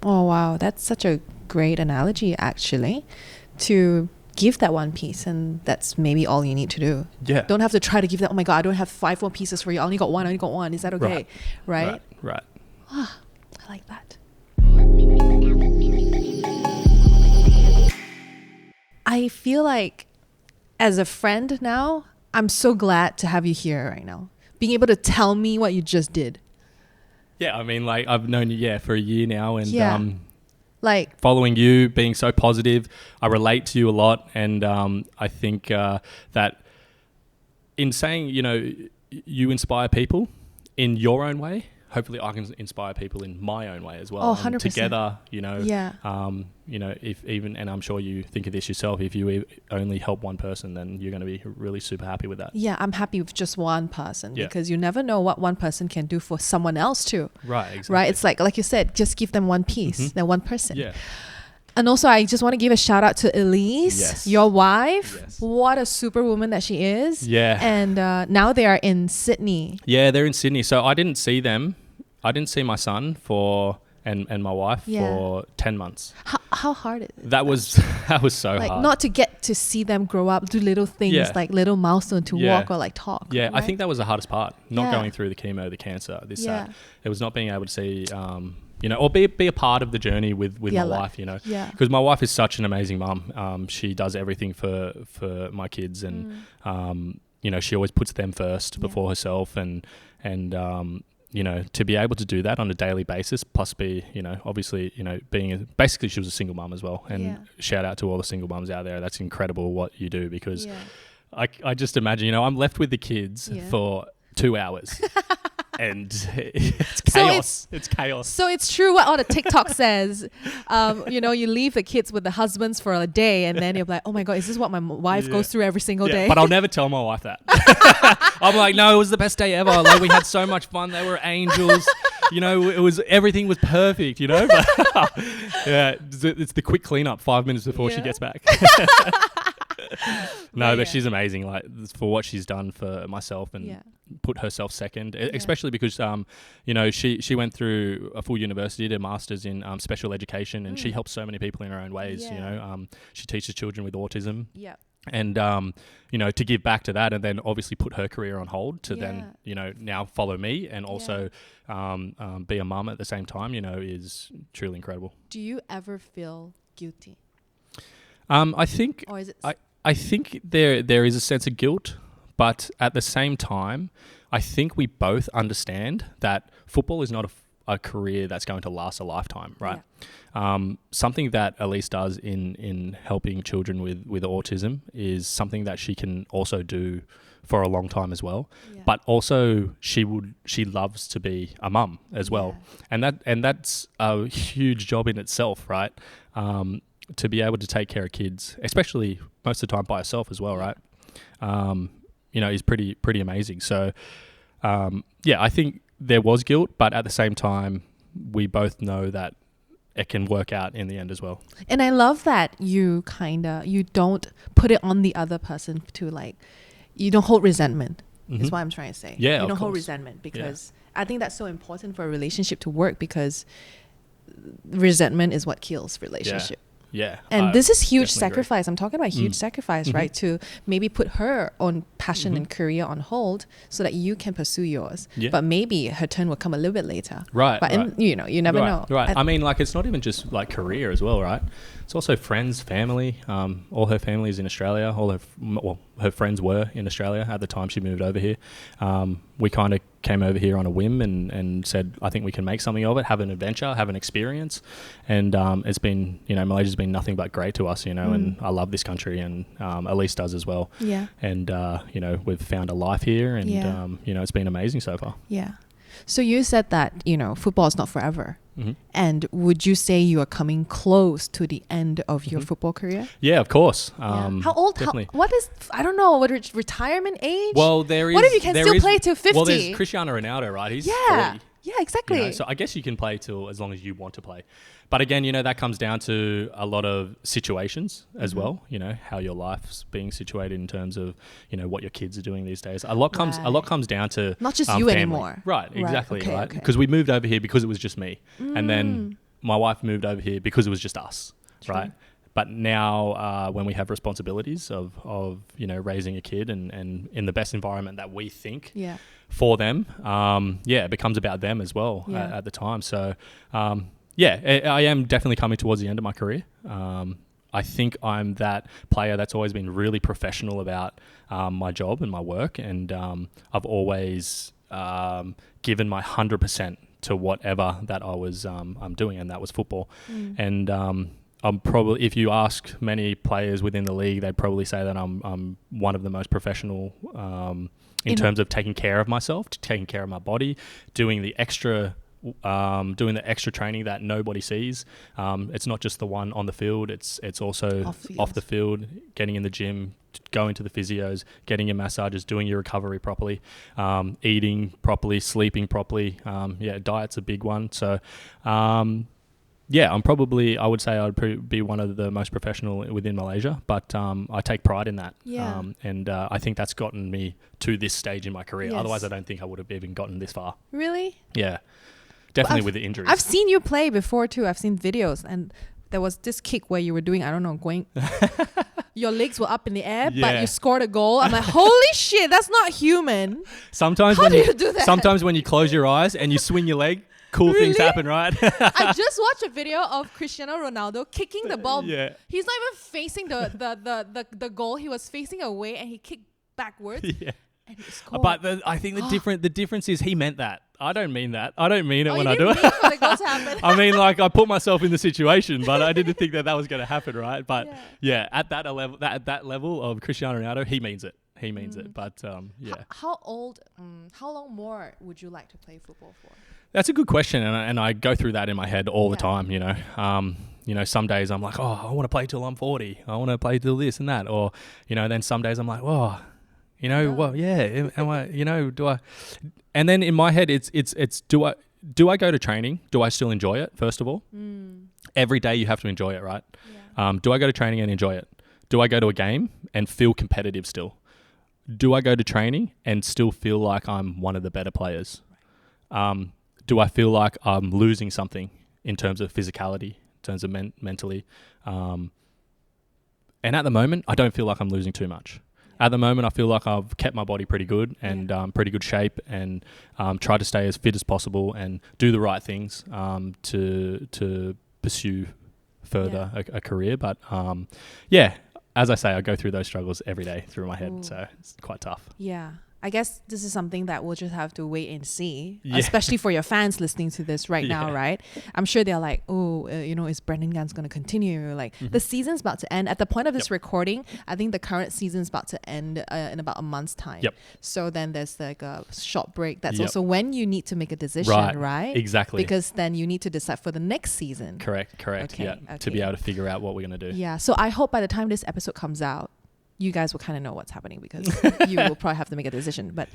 Oh, wow. That's such a great analogy, actually, to give that one piece, and that's maybe all you need to do. Yeah. Don't have to try to give that, oh my God, I don't have 5 more pieces for you. I only got one. Is that okay? Right? Right. I like that. I feel like as a friend now, I'm so glad to have you here right now. Being able to tell me what you just did. Yeah, I mean, like I've known you, for a year now, and like following you, being so positive, I relate to you a lot, and I think that in saying, you inspire people in your own way. Hopefully, I can inspire people in my own way as well. Oh, 100%. And together, if even, and I'm sure you think of this yourself, if you only help one person, then you're going to be really super happy with that. Yeah, I'm happy with just one person because you never know what one person can do for someone else too. Right, exactly. Right, it's like you said, just give them one piece, that one person. Yeah. And also, I just want to give a shout out to Elise, your wife. Yes. What a superwoman that she is. Yeah. And now they are in Sydney. Yeah, they're in Sydney. So I didn't see them. I didn't see my son and my wife for 10 months. How hard is it? That was so hard. Not to get to see them grow up, do little things like little milestone to walk or like talk. Yeah, right? I think that was the hardest part. Not going through the chemo, the cancer, that. It was not being able to see, or be a part of the journey with my wife, because my wife is such an amazing mum. She does everything for my kids, and she always puts them first before herself, and to be able to do that on a daily basis, plus be, obviously, basically she was a single mum as well, and shout out to all the single mums out there. That's incredible what you do, because I just imagine, I'm left with the kids for 2 hours. And it's chaos. It's chaos. So it's true what all the TikTok says. You leave the kids with the husbands for a day, and then you're like, oh my God, is this what my wife goes through every single day? But I'll never tell my wife that. I'm like, no, it was the best day ever. Like, we had so much fun. They were angels. Everything was perfect, But it's the quick cleanup 5 minutes before she gets back. But she's amazing, like, for what she's done for myself and put herself second, especially because she went through a full university, did a master's in special education, and she helps so many people in her own ways. She teaches children with autism, and to give back to that, and then obviously put her career on hold to then now follow me, and also be a mum at the same time, is truly incredible. Do you ever feel guilty? I think, or is it I think there is a sense of guilt, but at the same time, I think we both understand that football is not a career that's going to last a lifetime, right? Something that Elise does in helping children with autism is something that she can also do for a long time as well. But also she loves to be a mum as well. And that's a huge job in itself, right? To be able to take care of kids, especially most of the time by herself as well, right? Is pretty amazing. So I think there was guilt, but at the same time, we both know that it can work out in the end as well. And I love that you don't put it on the other person to like, you don't hold resentment, is what I'm trying to say. Yeah, you don't hold resentment, because I think that's so important for a relationship to work, because resentment is what kills relationship. Yeah. And this is huge sacrifice. I'm talking about huge sacrifice, right? To maybe put her own passion and career on hold so that you can pursue yours. Yeah. But maybe her turn will come a little bit later. Right. But you never know. Right. I mean, like, it's not even just like career as well, right? It's also friends, family. All her family is in Australia. Her friends were in Australia at the time she moved over here. We kind of came over here on a whim and said, I think we can make something of it, have an adventure, have an experience. And it's been, Malaysia's been nothing but great to us, and I love this country, and Elise does as well. Yeah. And, we've found a life here, and, it's been amazing so far. Yeah. So you said that, football is not forever. And would you say you are coming close to the end of your football career? Yeah, of course. How old? What is, I don't know, what is retirement age? Well, there is. What if you can still play till 50? Well, there's Cristiano Ronaldo, right? He's 40. Yeah, exactly. So I guess you can play till as long as you want to play. But again, that comes down to a lot of situations as well, how your life's being situated in terms of, what your kids are doing these days. A lot comes down to not just you family. anymore. Right, exactly, right? Because we moved over here because it was just me. And then my wife moved over here because it was just us, right? But now when we have responsibilities of raising a kid and in the best environment that we think for them, it becomes about them as well at the time. So, I am definitely coming towards the end of my career. I think I'm that player that's always been really professional about my job and my work. And I've always given my 100% to whatever that I was I'm doing, and that was football. And I'm probably, if you ask many players within the league, they'd probably say that I'm one of the most professional in terms of taking care of myself, taking care of my body, doing the extra training that nobody sees. It's not just the one on the field, it's also off the field, getting in the gym, going to the physios, getting your massages, doing your recovery properly, eating properly, sleeping properly. Diet's a big one. So I would say I'd be one of the most professional within Malaysia, but I take pride in that. And I think that's gotten me to this stage in my career. Otherwise, I don't think I would have even gotten this far. Really? Yeah. Definitely with the injuries. I've seen you play before too. I've seen videos, and there was this kick where you were doing, I don't know, going, your legs were up in the air, but you scored a goal. I'm like, holy shit, that's not human. Sometimes How do you do that? Sometimes when you close your eyes and you swing your leg, cool things happen, right? I just watched a video of Cristiano Ronaldo kicking the ball. Yeah. He's not even facing the goal. He was facing away, and he kicked backwards. Yeah. And he scored. But I think the difference is he meant that. I don't mean that. I don't mean it when I do it. I mean, like, I put myself in the situation, but I didn't think that was going to happen, right? But at that level of Cristiano Ronaldo, he means it. He means it. But How long more would you like to play football for? That's a good question, and I go through that in my head all the time. Some days I'm like, I want to play till I'm 40. I want to play till this and that, or then some days I'm like, do I? And then in my head, it's do I go to training? Do I still enjoy it? First of all, every day you have to enjoy it, right? Yeah. Do I go to training and enjoy it? Do I go to a game and feel competitive still? Do I go to training and still feel like I'm one of the better players? Do I feel like I'm losing something in terms of physicality, in terms of mentally? And at the moment, I don't feel like I'm losing too much. At the moment, I feel like I've kept my body pretty good and pretty good shape, and try to stay as fit as possible and do the right things to pursue further a career. But as I say, I go through those struggles every day through my head, so it's quite tough. Yeah. I guess this is something that we'll just have to wait and see, especially for your fans listening to this right now, right? I'm sure they're like, oh, is Brendan Gan's going to continue? Like the season's about to end. At the point of this recording, I think the current season's about to end in about a month's time. So then there's like a short break. That's also when you need to make a decision, right? Exactly. Because then you need to decide for the next season. Correct. Okay. To be able to figure out what we're going to do. Yeah. So I hope by the time this episode comes out, you guys will kind of know what's happening, because you will probably have to make a decision. But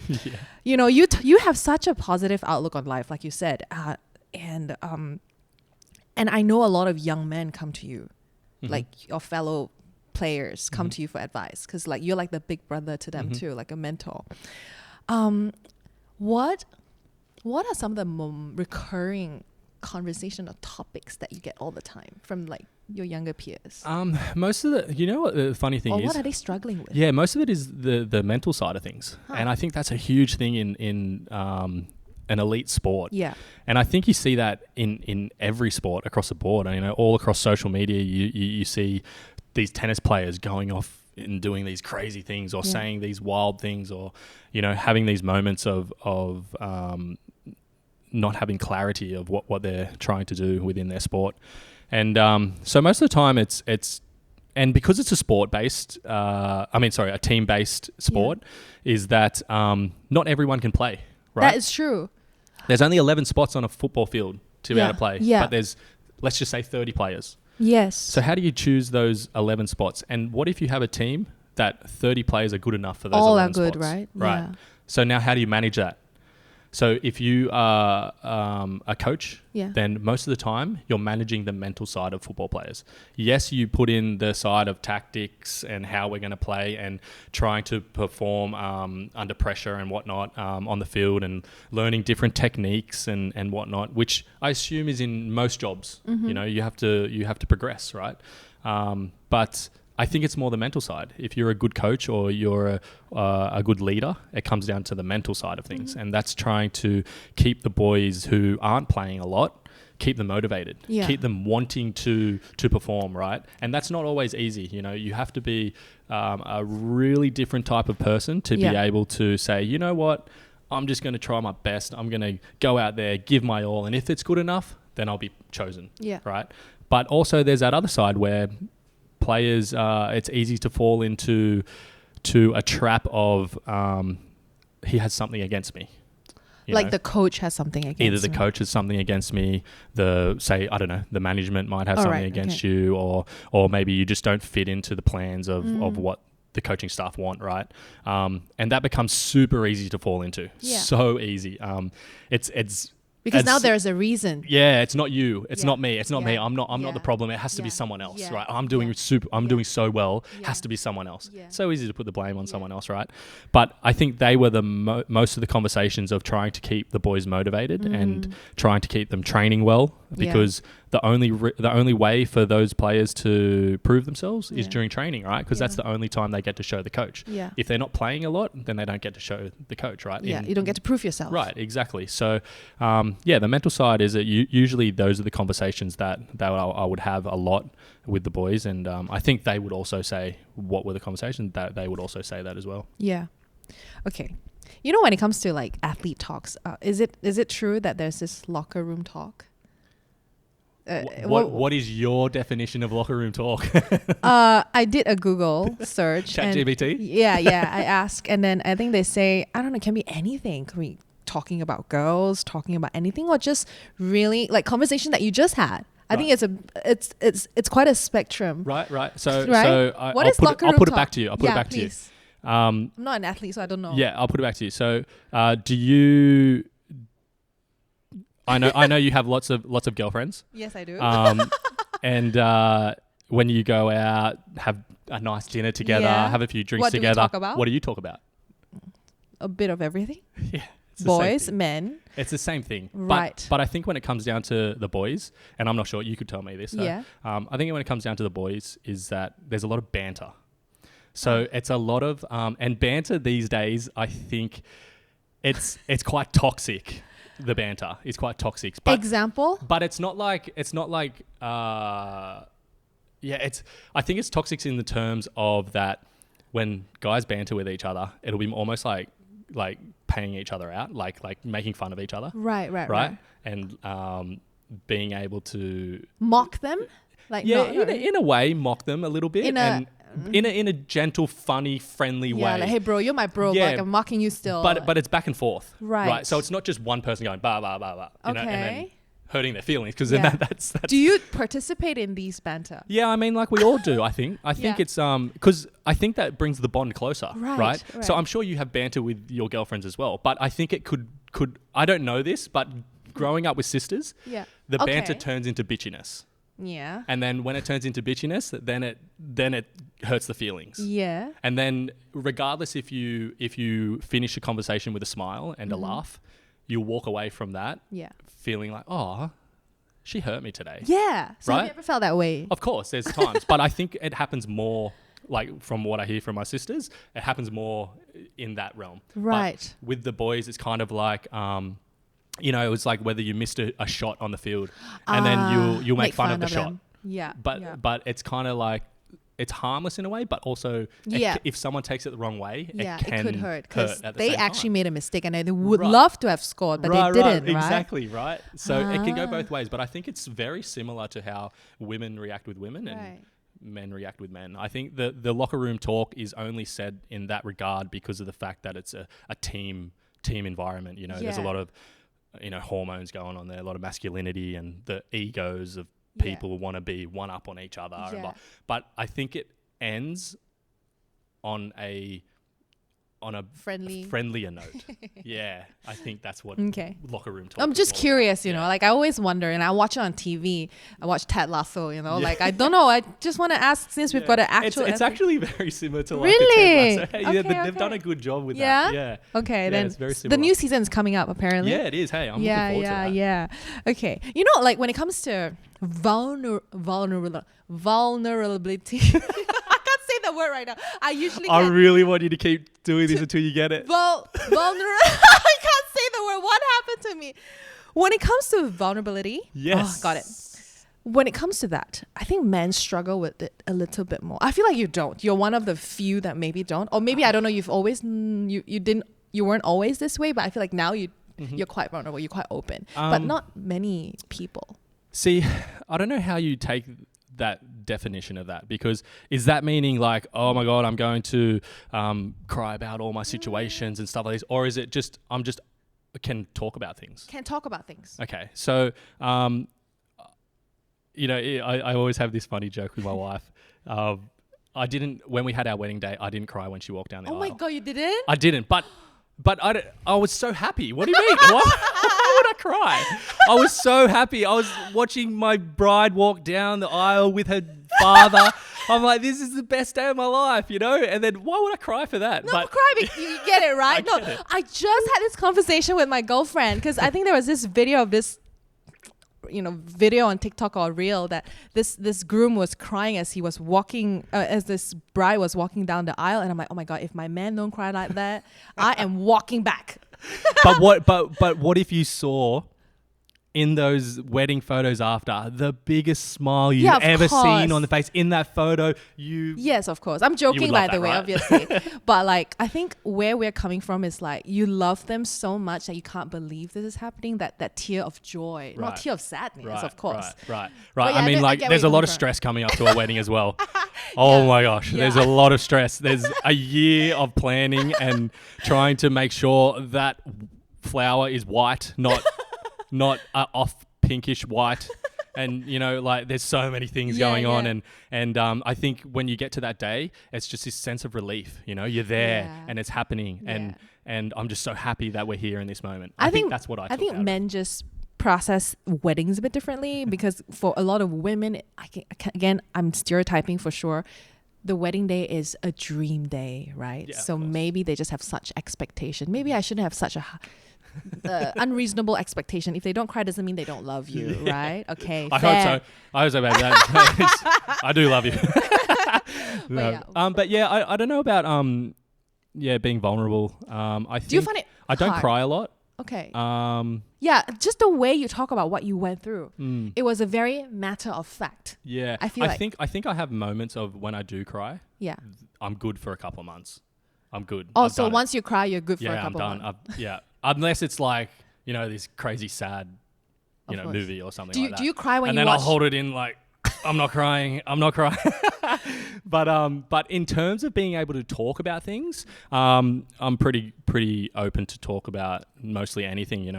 you have such a positive outlook on life, like you said, and I know a lot of young men come to you, like your fellow players come to you for advice, because like you're like the big brother to them too, like a mentor. What are some of the recurring conversation or topics that you get all the time from like your younger peers? Most of what the funny thing is, what are they struggling with? Yeah, most of it is the mental side of things, and I think that's a huge thing in an elite sport. Yeah, and I think you see that in every sport across the board. All across social media, you see these tennis players going off and doing these crazy things, or saying these wild things, or having these moments of not having clarity of what they're trying to do within their sport. And so most of the time it's and because it's a sport-based, a team-based sport, is that not everyone can play, right? That is true. There's only 11 spots on a football field to be able to play, but there's, let's just say 30 players. Yes. So how do you choose those 11 spots? And what if you have a team that 30 players are good enough for those 11 spots? All are good, right? Right. Yeah. So now how do you manage that? So if you are a coach, then most of the time you're managing the mental side of football players. Yes, you put in the side of tactics and how we're going to play and trying to perform under pressure and whatnot on the field, and learning different techniques and whatnot, which I assume is in most jobs. You have to progress, right? But I think it's more the mental side. If you're a good coach or you're a good leader, it comes down to the mental side of things. And that's trying to keep the boys who aren't playing a lot, keep them motivated, keep them wanting to perform, right? And that's not always easy. You have to be a really different type of person to be able to say, you know what, I'm just going to try my best. I'm going to go out there, give my all. And if it's good enough, then I'll be chosen, right? But also there's that other side where players, it's easy to fall into a trap of he has something against me. The coach has something against me. Either the coach has something against me, the management might have something against you, or maybe you just don't fit into the plans of what the coaching staff want, right? And that becomes super easy to fall into. So easy. It's because now there's a reason. Yeah, it's not you. It's not me. It's not me. I'm not the problem. It has to be someone else, right? I'm doing doing so well. Has to be someone else. It's so easy to put the blame on someone else, right? But I think they were the most of the conversations of trying to keep the boys motivated and trying to keep them training well, because the only way for those players to prove themselves is during training, right? Because that's the only time they get to show the coach. If they're not playing a lot, then they don't get to show the coach, right? You don't get to prove yourself. Right, exactly. So, the mental side is that usually those are the conversations that I would have a lot with the boys, and I think they would also say what were the conversations, that they would also say that as well. Yeah. Okay. When it comes to like athlete talks, is it true that there's this locker room talk? What is your definition of locker room talk? I did a Google search. ChatGPT? I asked, and then I think they say, I don't know, it can be anything. Can we talking about girls, talking about anything, or just really like conversation that you just had? I think it's quite a spectrum. Right. So I'll put it back to you. I'll put it back to you. I'm not an athlete, so I don't know. Yeah, I'll put it back to you. So do you... I know you have lots of girlfriends. Yes, I do. And when you go out, have a nice dinner together, have a few drinks together. What do we talk about? What do you talk about? A bit of everything. Yeah. Boys, men. It's the same thing. Right. But I think when it comes down to the boys, and I'm not sure, you could tell me this. So, I think when it comes down to the boys is that there's a lot of banter. So it's a lot of, and banter these days, I think it's quite toxic. The banter is quite toxic. But, example? But it's not like, I think it's toxic in the terms of that when guys banter with each other, it'll be almost like paying each other out, like making fun of each other. Right. And being able to mock them. In a way, mock them a little bit, in a gentle, funny, friendly way. Like, hey, bro, you're my bro, but like, I'm mocking you still. But it's back and forth, right? So it's not just one person going bah bah bah bah, you know, and then hurting their feelings, because then that's. Do you participate in these banter? Yeah, I mean, like we all do. I think it's because I think that brings the bond closer, right? So I'm sure you have banter with your girlfriends as well, but I think it could I don't know this, but growing up with sisters, the banter turns into bitchiness. Yeah. And then when it turns into bitchiness, then it hurts the feelings. Yeah. And then regardless if you finish a conversation with a smile and a laugh, you'll walk away from that feeling like, oh, she hurt me today. Yeah. So have you ever felt that way? Of course, there's times. But I think it happens more, like from what I hear from my sisters, it happens more in that realm. Right. But with the boys, it's kind of like... you know, it was like whether you missed a shot on the field, and then you'll make fun of the shot. Them. Yeah. But it's kind of like, it's harmless in a way, but also if someone takes it the wrong way, it could hurt because they actually made a mistake, and they would love to have scored, but they didn't. Exactly, right. So it can go both ways, but I think it's very similar to how women react with women and men react with men. I think the locker room talk is only said in that regard because of the fact that it's a team environment. You know, there's a lot of hormones going on there, a lot of masculinity, and the egos of people want to be one up on each other. But I think it ends on a friendlier note. I think that's what locker room talk. I'm just curious, you know, like I always wonder, and I watch it on TV. I watch Ted Lasso, you know, like I don't know. I just want to ask, since we've got an actual. It's actually very similar to really. Ted Lasso. They've done a good job with that. Yeah. Okay, then it's very similar. The new season is coming up apparently. Yeah, it is. Hey, I'm looking forward to that. Yeah. Okay, you know, like when it comes to vulnerability. The word right now. I really want you to keep doing this until you get it. I can't say the word. What happened to me? When it comes to vulnerability, got it. When it comes to that, I think men struggle with it a little bit more. I feel like you don't. You're one of the few that maybe don't, or maybe I don't know. You've always you weren't always this way, but I feel like now you're quite vulnerable. You're quite open, but not many people. See, I don't know how you take that definition of that, because is that meaning like, oh my God, I'm going to cry about all my situations and stuff like this, or is it just can talk about things? Okay, so I always have this funny joke with my wife. When we had our wedding day, I didn't cry when she walked down the aisle. Oh my God, you didn't? I didn't, but I was so happy. What do you mean? Why would I cry? I was so happy. I was watching my bride walk down the aisle with her father. I'm like, this is the best day of my life, you know? And then why would I cry for that? No, cry because you get it, right? I just had this conversation with my girlfriend because I think there was this video of this video on TikTok or Reel that this groom was crying as he was walking, as this bride was walking down the aisle, and I'm like, oh my God, if my man don't cry like that, I am walking back. But what if you saw in those wedding photos after the biggest smile you've ever seen on the face in that photo? Yes, of course. I'm joking, by the way, obviously. But like, I think where we're coming from is like, you love them so much that you can't believe this is happening, that tear of joy, not tear of sadness, of course. Right. Yeah, I mean, like, there's a lot of stress coming up to a wedding as well. Oh my gosh, there's a lot of stress. There's a year of planning and trying to make sure that flower is white, not off pinkish white. And like there's so many things going on, and I think when you get to that day, it's just this sense of relief. You're there and it's happening, and I'm just so happy that we're here in this moment. I think that's what I think men just process weddings a bit differently because for a lot of women, I'm stereotyping for sure, the wedding day is a dream day, right? Yeah, so maybe they just have such expectation. Maybe I shouldn't have such a unreasonable expectation. If they don't cry, doesn't mean they don't love you, right? Okay, I hope so, babe. I do love you. No. But I don't know about being vulnerable. Do you find it I don't cry a lot. Okay. Just the way you talk about what you went through. It was a very matter of fact. Yeah. I think I have moments of when I do cry. Yeah. I'm good for a couple of months. I'm good. Oh, I've so done once you cry, you're good for a I'm couple done. months. Unless it's like, this crazy sad, Of course. movie or something Do like that. you cry when and you then watch? I'll hold it in like, I'm not crying. But in terms of being able to talk about things, I'm pretty open to talk about mostly anything,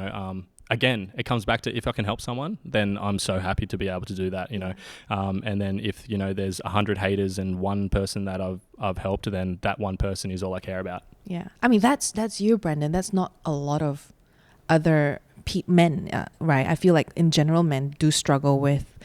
Again, it comes back to if I can help someone, then I'm so happy to be able to do that, And then if, there's 100 haters and one person that I've helped, then that one person is all I care about. Yeah. I mean, that's you, Brendan. That's not a lot of other men, right? I feel like in general, men do struggle with,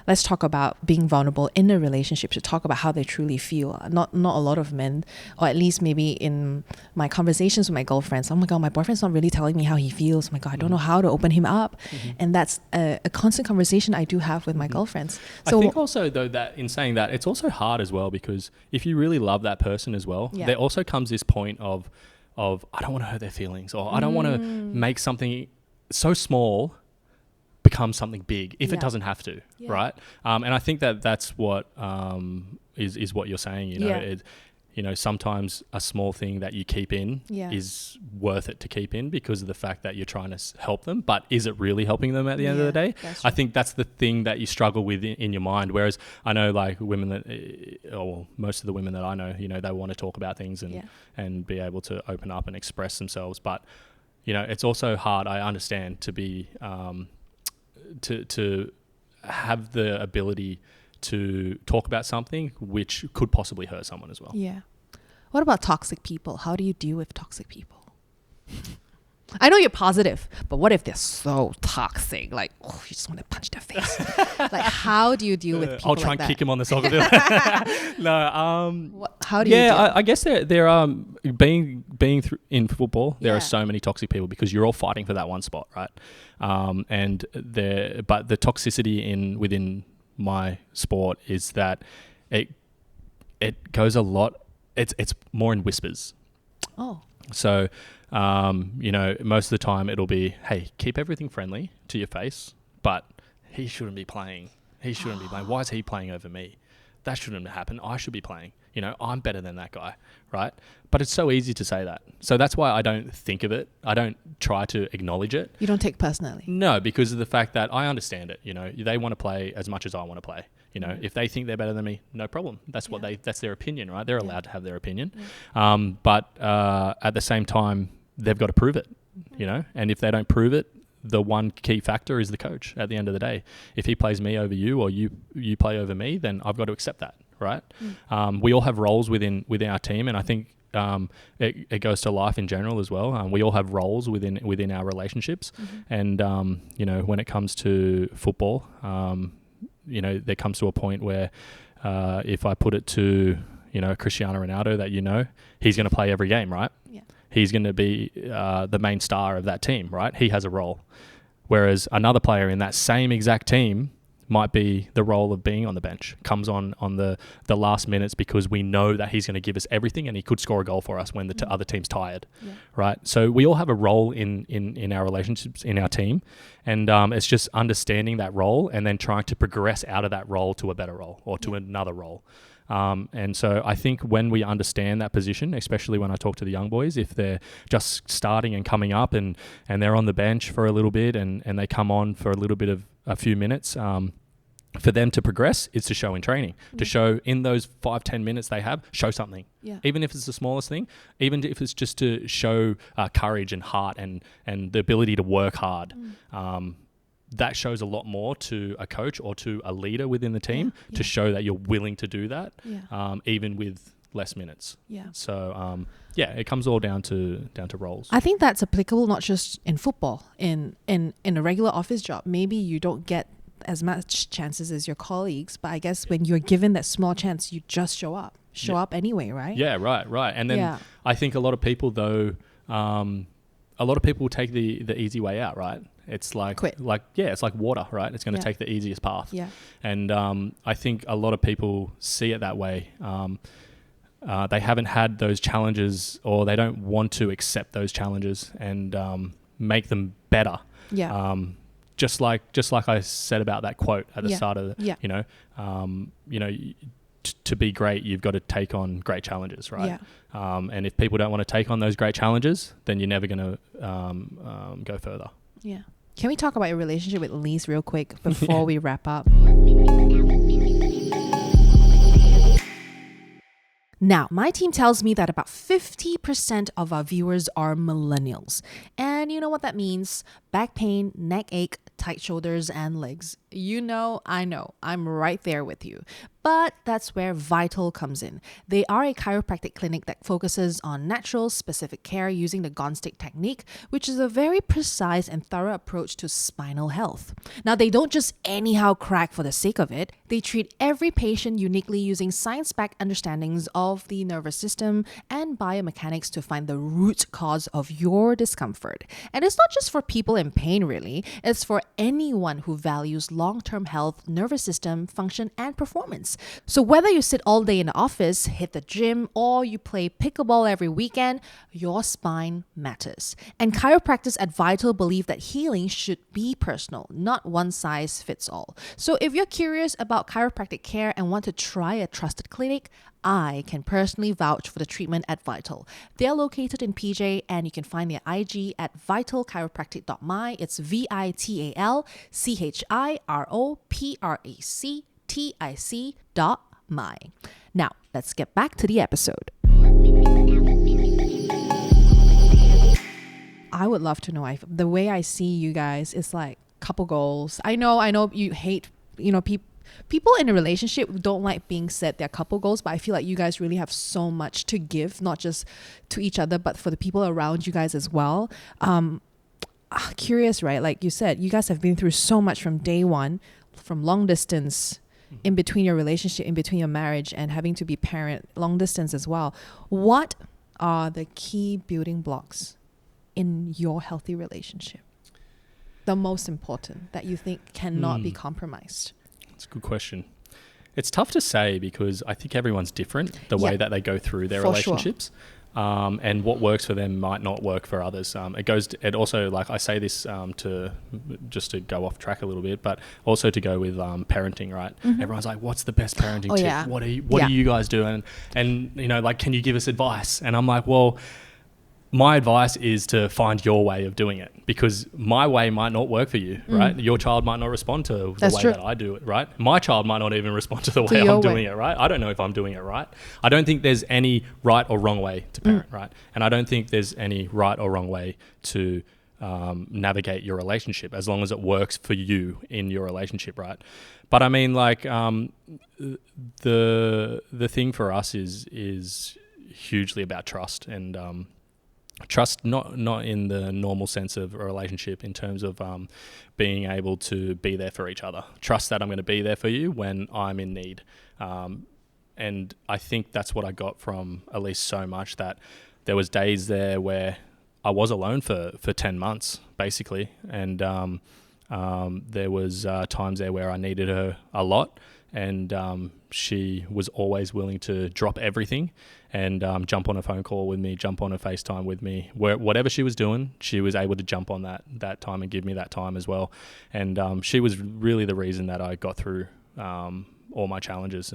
let's talk about being vulnerable in a relationship, to talk about how they truly feel. Not a lot of men, or at least maybe in my conversations with my girlfriends, oh my God, my boyfriend's not really telling me how he feels. Oh my God, I don't know how to open him up. And that's a constant conversation I do have with my girlfriends. So I think also, though, that in saying that, it's also hard as well, because if you really love that person as well, there also comes this point of I don't want to hurt their feelings, or I don't want to make something so small become something big if it doesn't have to, right? And I think that's what is what you're saying. Sometimes a small thing that you keep in is worth it to keep in because of the fact that you're trying to help them. But is it really helping them at the end of the day? I think that's the thing that you struggle with in your mind. Whereas I know like women that, or most of the women that I know, they want to talk about things and be able to open up and express themselves. But it's also hard, I understand, to be to have the ability to talk about something which could possibly hurt someone as well. Yeah. What about toxic people? How do you deal with toxic people? I know you're positive, but what if they're so toxic? Like, you just want to punch their face. Like, how do you deal with people I'll try like and that? kick him on the soccer field. No. How do you deal? I guess there are being in football, there are so many toxic people because you're all fighting for that one spot, right? But the toxicity within my sport is that it goes a lot. It's more in whispers. Oh. So, most of the time it'll be, hey, keep everything friendly to your face, but he shouldn't be playing. He shouldn't be playing. Why is he playing over me? That shouldn't happen. I should be playing. I'm better than that guy, right? But it's so easy to say that. So that's why I don't think of it. I don't try to acknowledge it. You don't take personally? No, because of the fact that I understand it. They want to play as much as I want to play. If they think they're better than me, no problem. That's that's their opinion, right? They're allowed to have their opinion. But at the same time, they've got to prove it, and if they don't prove it, the one key factor is the coach at the end of the day. If he plays me over you, or you play over me, then I've got to accept that, right? We all have roles within our team, and I think it goes to life in general as well. We all have roles within our relationships, and when it comes to football, there comes to a point where if I put it to Cristiano Ronaldo, that he's going to play every game, right? Yeah. He's going to be the main star of that team, right? He has a role. Whereas another player in that same exact team might be the role of being on the bench, comes on the last minutes because we know that he's going to give us everything and he could score a goal for us when the other team's tired, right? So we all have a role in our relationships, in our team, and it's just understanding that role and then trying to progress out of that role to a better role or to another role. And so I think when we understand that position, especially when I talk to the young boys, if they're just starting and coming up and they're on the bench for a little bit and they come on for a little bit of a few minutes, for them to progress is to show in training, to show in those 5-10 minutes they have, show something. Yeah. Even if it's the smallest thing, even if it's just to show courage and heart and the ability to work hard. That shows a lot more to a coach or to a leader within the team to show that you're willing to do that, even with less minutes. Yeah. So it comes all down to roles. I think that's applicable not just in football, in a regular office job. Maybe you don't get as much chances as your colleagues, but I guess when you're given that small chance, you just show up anyway, right? Yeah, right. And then I think a lot of people though, will take the easy way out, right? It's like quit. It's like water, right? It's going to take the easiest path. Yeah. And I think a lot of people see it that way. They haven't had those challenges, or they don't want to accept those challenges and make them better. Yeah. Just like I said about that quote at the start of to be great, you've got to take on great challenges, right? Yeah. And if people don't want to take on those great challenges, then you're never going to go further. Yeah. Can we talk about your relationship with Lise real quick before we wrap up? Now, my team tells me that about 50% of our viewers are millennials. And you know what that means? Back pain, neck ache, tight shoulders, and legs. You know, I know. I'm right there with you. But that's where Vital comes in. They are a chiropractic clinic that focuses on natural, specific care using the Gon stick technique, which is a very precise and thorough approach to spinal health. Now, they don't just anyhow crack for the sake of it. They treat every patient uniquely using science-backed understandings of the nervous system and biomechanics to find the root cause of your discomfort. And it's not just for people in pain, really. It's for anyone who values long-term health, nervous system, function, and performance. So whether you sit all day in the office, hit the gym, or you play pickleball every weekend, your spine matters. And chiropractors at Vital believe that healing should be personal, not one size fits all. So if you're curious about chiropractic care and want to try a trusted clinic, I can personally vouch for the treatment at Vital. They're located in PJ, and you can find their IG at vitalchiropractic.my. It's vitalchiropractic.my. Now, let's get back to the episode. I would love to know, the way I see you guys is like couple goals. I know you hate, people in a relationship don't like being said they're couple goals, but I feel like you guys really have so much to give, not just to each other, but for the people around you guys as well. Curious, right? Like you said, you guys have been through so much from day one, from long distance, in between your relationship, in between your marriage, and having to be parent, long distance as well. What are the key building blocks in your healthy relationship? The most important that you think cannot be compromised? That's a good question. It's tough to say because I think everyone's different, the way that they go through their relationships. Sure. And what works for them might not work for others. It also, like I say this to go off track a little bit, but also to go with parenting, right? Mm-hmm. Everyone's like, what's the best parenting tip? Yeah. What do you guys do? And can you give us advice? And I'm like, well, my advice is to find your way of doing it, because my way might not work for you, right? Your child might not respond to the way that I do it, right? My child might not even respond to the way I'm doing it, right? I don't know if I'm doing it right. I don't think there's any right or wrong way to parent, right? And I don't think there's any right or wrong way to navigate your relationship, as long as it works for you in your relationship, right? But I mean, like, the thing for us is hugely about trust, and trust not in the normal sense of a relationship, in terms of being able to be there for each other. Trust that I'm going to be there for you when I'm in need. And I think that's what I got from Elise so much, that there was days there where I was alone for 10 months, basically. And there was times there where I needed her a lot. And she was always willing to drop everything and jump on a phone call with me, jump on a FaceTime with me. Whatever she was doing, she was able to jump on that time and give me that time as well. And she was really the reason that I got through all my challenges.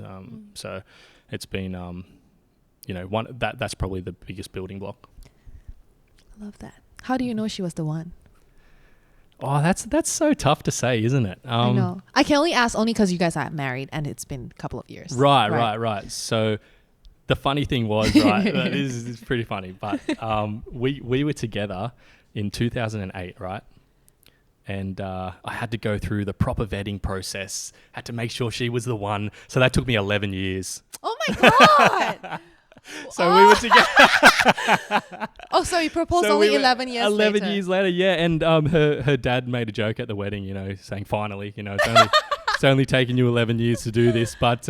So it's been, that's probably the biggest building block. I love that. How do you know she was the one? Oh, that's so tough to say, isn't it? I know. I can only ask because you guys are married and it's been a couple of years. Right. So the funny thing was, right, this is pretty funny, but we were together in 2008, right? And I had to go through the proper vetting process, had to make sure she was the one. So that took me 11 years. Oh my God. So we were together. So you proposed only 11 years 11 years later, yeah. And her dad made a joke at the wedding, saying, finally, it's only taken you 11 years to do this. But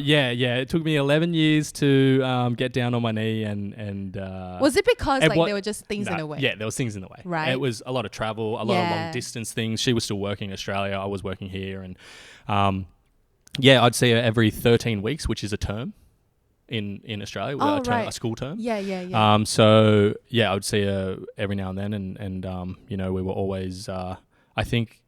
yeah, it took me 11 years to get down on my knee and was it because there were just things in the way? Yeah, there was things in the way. Right. It was a lot of travel, a lot of long distance things. She was still working in Australia. I was working here. And I'd see her every 13 weeks, which is a term in Australia, a school term. Yeah. So I would see her every now and then, and we were always. I think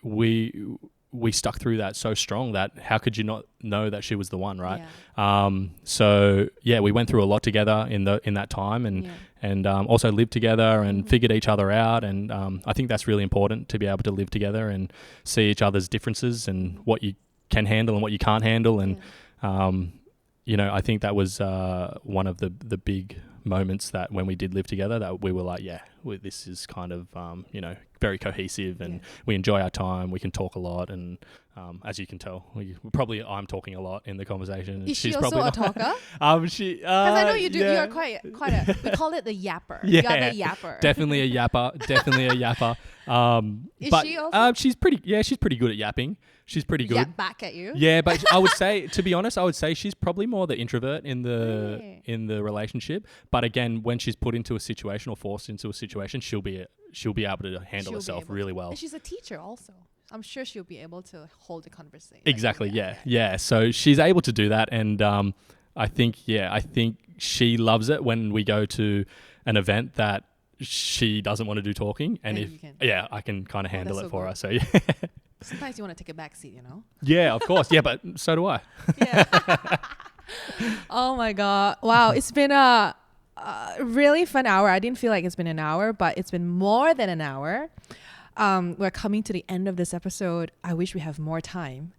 we we stuck through that so strong that how could you not know that she was the one, right? Yeah. So yeah, we went through a lot together in that time, and also lived together and figured each other out. And I think that's really important, to be able to live together and see each other's differences and what you can handle and what you can't handle. And I think that was one of the big moments that when we did live together, that we were like, this is kind of very cohesive, and we enjoy our time. We can talk a lot, and as you can tell, I'm talking a lot in the conversation. Is she's she also probably a talker? Because I know you do. You're quite a. We call it the yapper. Yeah, you're the yapper. Definitely a yapper. Definitely a yapper. Is but, she also? She's pretty good at yapping. She's pretty good. Yap back at you. Yeah, but I would say, to be honest, she's probably more the introvert in the relationship. But again, when she's put into a situation or forced into a situation, she'll be able to handle herself really well. And she's a teacher also. I'm sure she'll be able to hold a conversation. Exactly. Yeah. So she's able to do that, and I think she loves it when we go to an event that she doesn't want to do talking, and I can kind of handle it for her. So yeah. Sometimes you want to take a back seat, Yeah, of course. Yeah, but so do I. Yeah. Oh my God. Wow. It's been a really fun hour. I didn't feel like it's been an hour, but it's been more than an hour. We're coming to the end of this episode. I wish we have more time,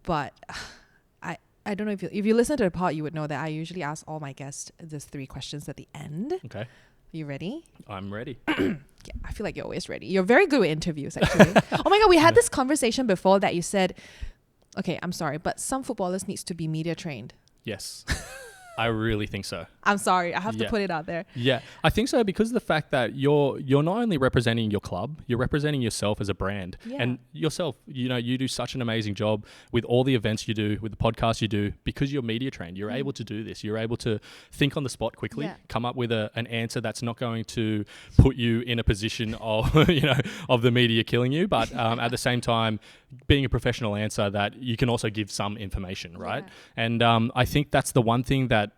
but I don't know if you listen to the pod, you would know that I usually ask all my guests these 3 questions at the end. Okay. You ready? I'm ready. Yeah, I feel like you're always ready. You're very good with interviews, actually. Oh my God, we had this conversation before that you said, okay, I'm sorry, but some footballers needs to be media trained. Yes. I really think so. I'm sorry. I have to put it out there. Yeah, I think so, because of the fact that you're not only representing your club, you're representing yourself as a brand. Yeah. And yourself, you do such an amazing job with all the events you do, with the podcast you do, because you're media trained. You're able to do this. You're able to think on the spot quickly, come up with an answer that's not going to put you in a position of, of the media killing you, but at the same time, being a professional answer that you can also give some information, right? Yeah. And I think that's the one thing that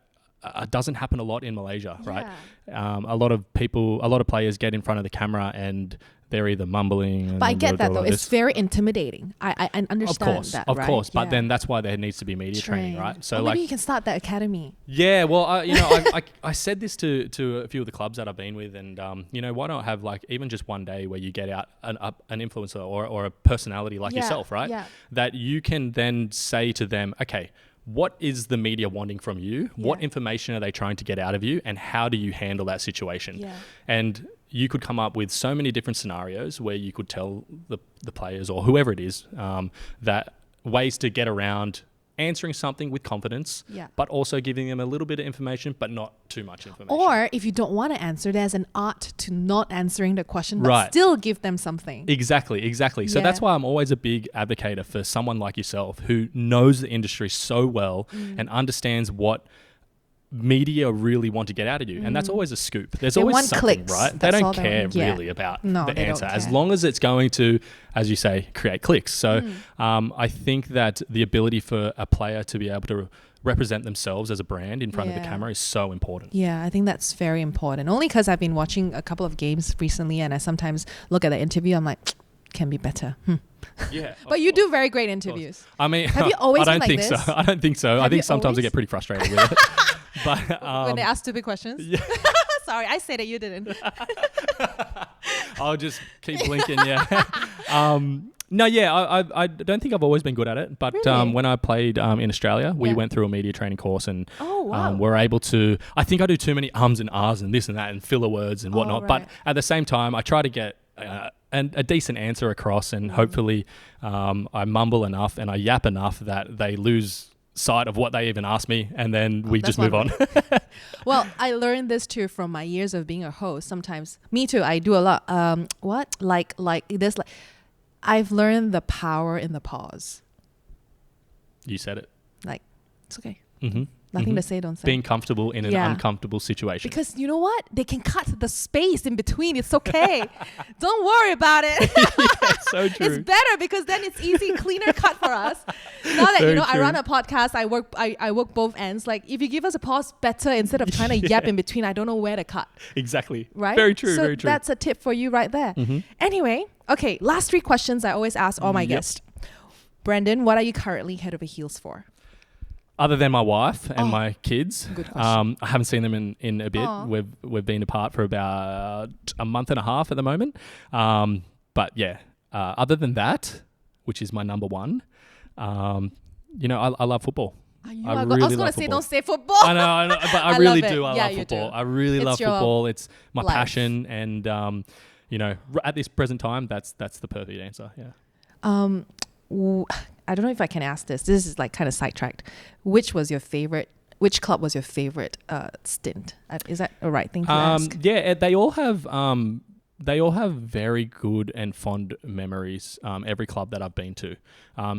doesn't happen a lot in Malaysia, right? A lot of players get in front of the camera and they're either mumbling. But I get that though. It's very intimidating. I understand that, Of course. But then that's why there needs to be media training, right? So maybe you can start that academy. Yeah. Well, I said this to a few of the clubs that I've been with, and why not have even just one day where you get out an influencer or a personality like yourself, right? Yeah. That you can then say to them, okay, what is the media wanting from you? Yeah. What information are they trying to get out of you? And how do you handle that situation? Yeah. And you could come up with so many different scenarios where you could tell the players or whoever it is that ways to get around answering something with confidence, but also giving them a little bit of information, but not too much information. Or if you don't want to answer, there's an art to not answering the question, but still give them something. Exactly. So that's why I'm always a big advocate for someone like yourself who knows the industry so well and understands what media really want to get out of you. And that's always a scoop. There's always something, right? They don't care really about the answer, as long as it's going to, as you say, create clicks. So I think that the ability for a player to be able to represent themselves as a brand in front of the camera is so important. Yeah, I think that's very important. Only because I've been watching a couple of games recently and I sometimes look at the interview, I'm like, can be better. Yeah, but you do very great interviews. I mean, have you always been like this? I don't think so. I think sometimes I get pretty frustrated with it. But when they ask stupid questions? Yeah. Sorry, I said it, you didn't. I'll just keep blinking, No, I don't think I've always been good at it. But really? When I played in Australia, we went through a media training course and we're able to... I think I do too many ums and ahs and this and that and filler words and whatnot. But at the same time, I try to get... a decent answer across, and hopefully I mumble enough and I yap enough that they lose sight of what they even asked me, and then we just move on. Well, I learned this too from my years of being a host. Sometimes, me too, I do a lot. Like this, I've learned the power in the pause. You said it. Like, it's okay. Nothing to say, don't say. Being comfortable in an uncomfortable situation. Because you know what? They can cut the space in between. It's okay. Don't worry about it. So true. It's better because then it's easy, cleaner cut for us. Now that, I run a podcast, I work both ends. Like, if you give us a pause, better instead of trying to yap in between, I don't know where to cut. Exactly. Right? Very true, so very true. That's a tip for you right there. Anyway, okay, last 3 questions I always ask all my guests. Brendan, what are you currently head over heels for? Other than my wife and my kids, Good question. I haven't seen them in a bit. We've been apart for about a month and a half at the moment. But yeah, other than that, which is my number one, you know, I love football. I was going to say, don't say football. I know, but I really do. I love football. I really love football. It's my passion, and you know, at this present time, that's the perfect answer. Yeah. I don't know if I can ask this. This is like kind of sidetracked. Which club was your favorite stint? Is that a right thing to ask? Yeah, they all have very good and fond memories. Every club that I've been to,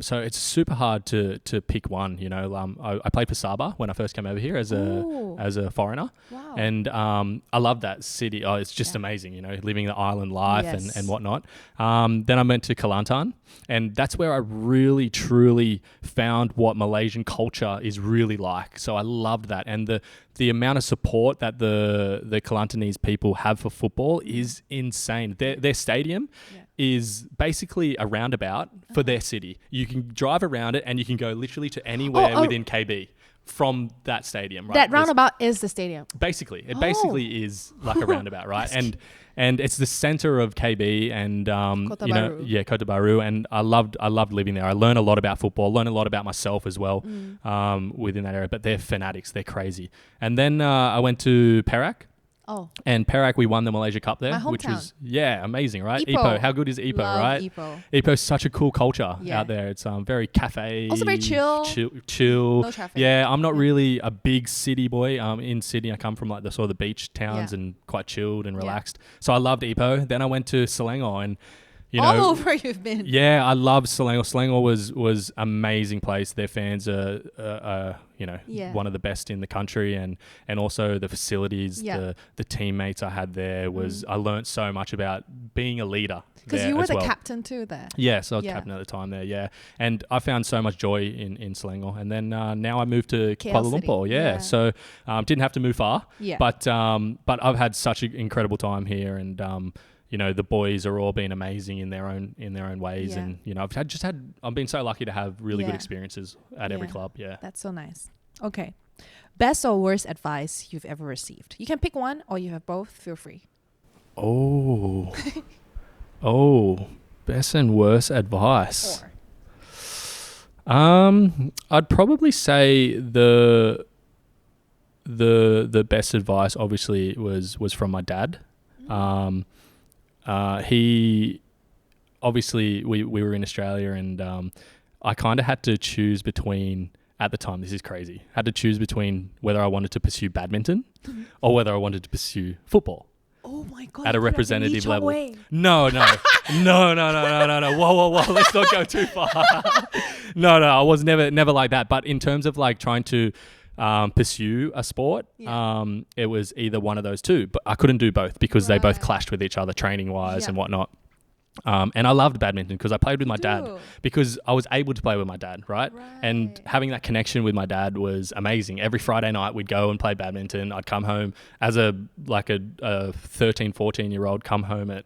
so it's super hard to pick one. You know, I played for Sabah when I first came over here as a foreigner, and I love that city. Oh, it's just amazing. You know, living the island life and whatnot. Then I went to Kelantan, and that's where I really truly found what Malaysian culture is really like. So I loved that, and the amount of support that the Kelantanese people have for football is insane. Their stadium is basically a roundabout for their city. You can drive around it and you can go literally to anywhere within KB from that stadium. Right? That roundabout is the stadium. Basically. It basically is like a roundabout, right? And it's the center of KB and Kota Baru. Kota Baru, and I loved living there. I learned a lot about football, learned a lot about myself as well within that area. But they're fanatics, they're crazy. And then I went to Perak. Oh. And Perak, we won the Malaysia Cup there, which was amazing, right? Ipoh. How good is Ipoh, Love right? Ipoh. Ipoh's such a cool culture out there. It's very cafe. Also very chill. Chill. No traffic. Yeah, I'm not really a big city boy. In Sydney, I come from like the sort of the beach towns and quite chilled and relaxed. So I loved Ipoh. Then I went to Selangor and all over you've been. Yeah, I love Selangor. Selangor was amazing place. Their fans are one of the best in the country, and also the facilities, the teammates I had there I learnt so much about being a leader. Because you were the captain too there. Yeah, so I was captain at the time there, yeah. And I found so much joy in Selangor. And then now I moved to Kuala Lumpur, so didn't have to move far. Yeah. But I've had such an incredible time here, and you know, the boys are all been amazing in their own ways, and you know, I've been so lucky to have really good experiences at every club. Yeah, that's so nice. Okay, best or worst advice you've ever received? You can pick one, or you have both. Feel free. Best and worst advice. I'd probably say the best advice obviously was from my dad. He obviously we were in Australia, and I kind of had to choose between, at the time, this is crazy, had to choose between whether I wanted to pursue badminton or whether I wanted to pursue football. Oh my God. At a representative level. No. Whoa. Let's not go too far. No, I was never like that. But in terms of like trying to pursue a sport, it was either one of those two, but I couldn't do both because they both clashed with each other training wise and whatnot. And I loved badminton because I played with my dad, because I was able to play with my dad, right? And having that connection with my dad was amazing. Every Friday night we'd go and play badminton. I'd come home as a 13, 14-year-old, come home at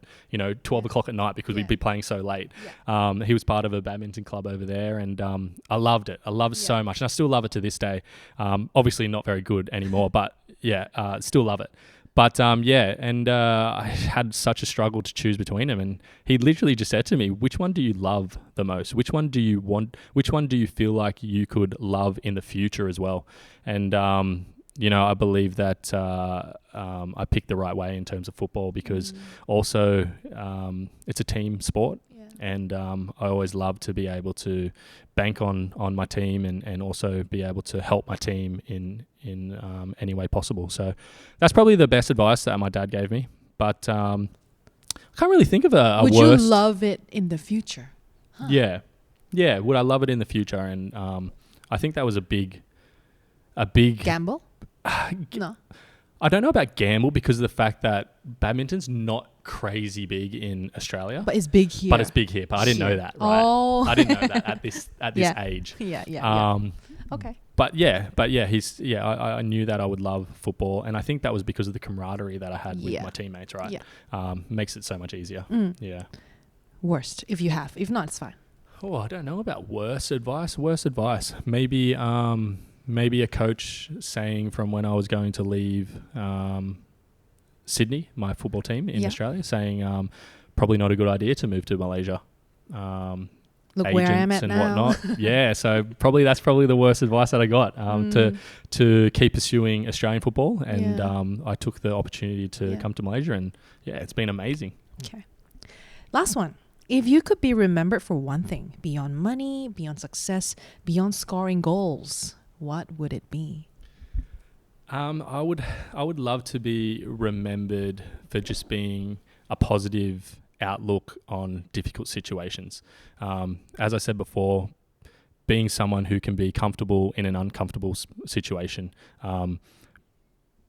12 o'clock at night because we'd be playing so late. He was part of a badminton club over there, and I loved it. I loved it so much, and I still love it to this day. Obviously not very good anymore, but still love it. But I had such a struggle to choose between them, and he literally just said to me, "Which one do you love the most? Which one do you want? Which one do you feel like you could love in the future as well?" And I believe that I picked the right way in terms of football, because also it's a team sport. And I always love to be able to bank on my team and also be able to help my team in any way possible. So that's probably the best advice that my dad gave me. But I can't really think of a Would worst. Would you love it in the future? Huh. Yeah. Would I love it in the future? And I think that was a big gamble. No. I don't know about gamble, because of the fact that badminton's not crazy big in Australia. But it's big here. But I didn't know that, right? Oh. I didn't know that at this age. Yeah. Okay. But I knew that I would love football, and I think that was because of the camaraderie that I had with my teammates, right? Yeah. Makes it so much easier. Yeah. Worst, if you have. If not, it's fine. Oh, I don't know about worse advice. Maybe a coach saying from when I was going to leave Sydney, my football team in Australia, saying probably not a good idea to move to Malaysia. Look where I'm at and now. whatnot. Yeah, so that's probably the worst advice that I got to keep pursuing Australian football, and I took the opportunity to come to Malaysia, and it's been amazing. Okay, last one. If you could be remembered for one thing beyond money, beyond success, beyond scoring goals, what would it be? I would love to be remembered for just being a positive outlook on difficult situations. As I said before, being someone who can be comfortable in an uncomfortable situation,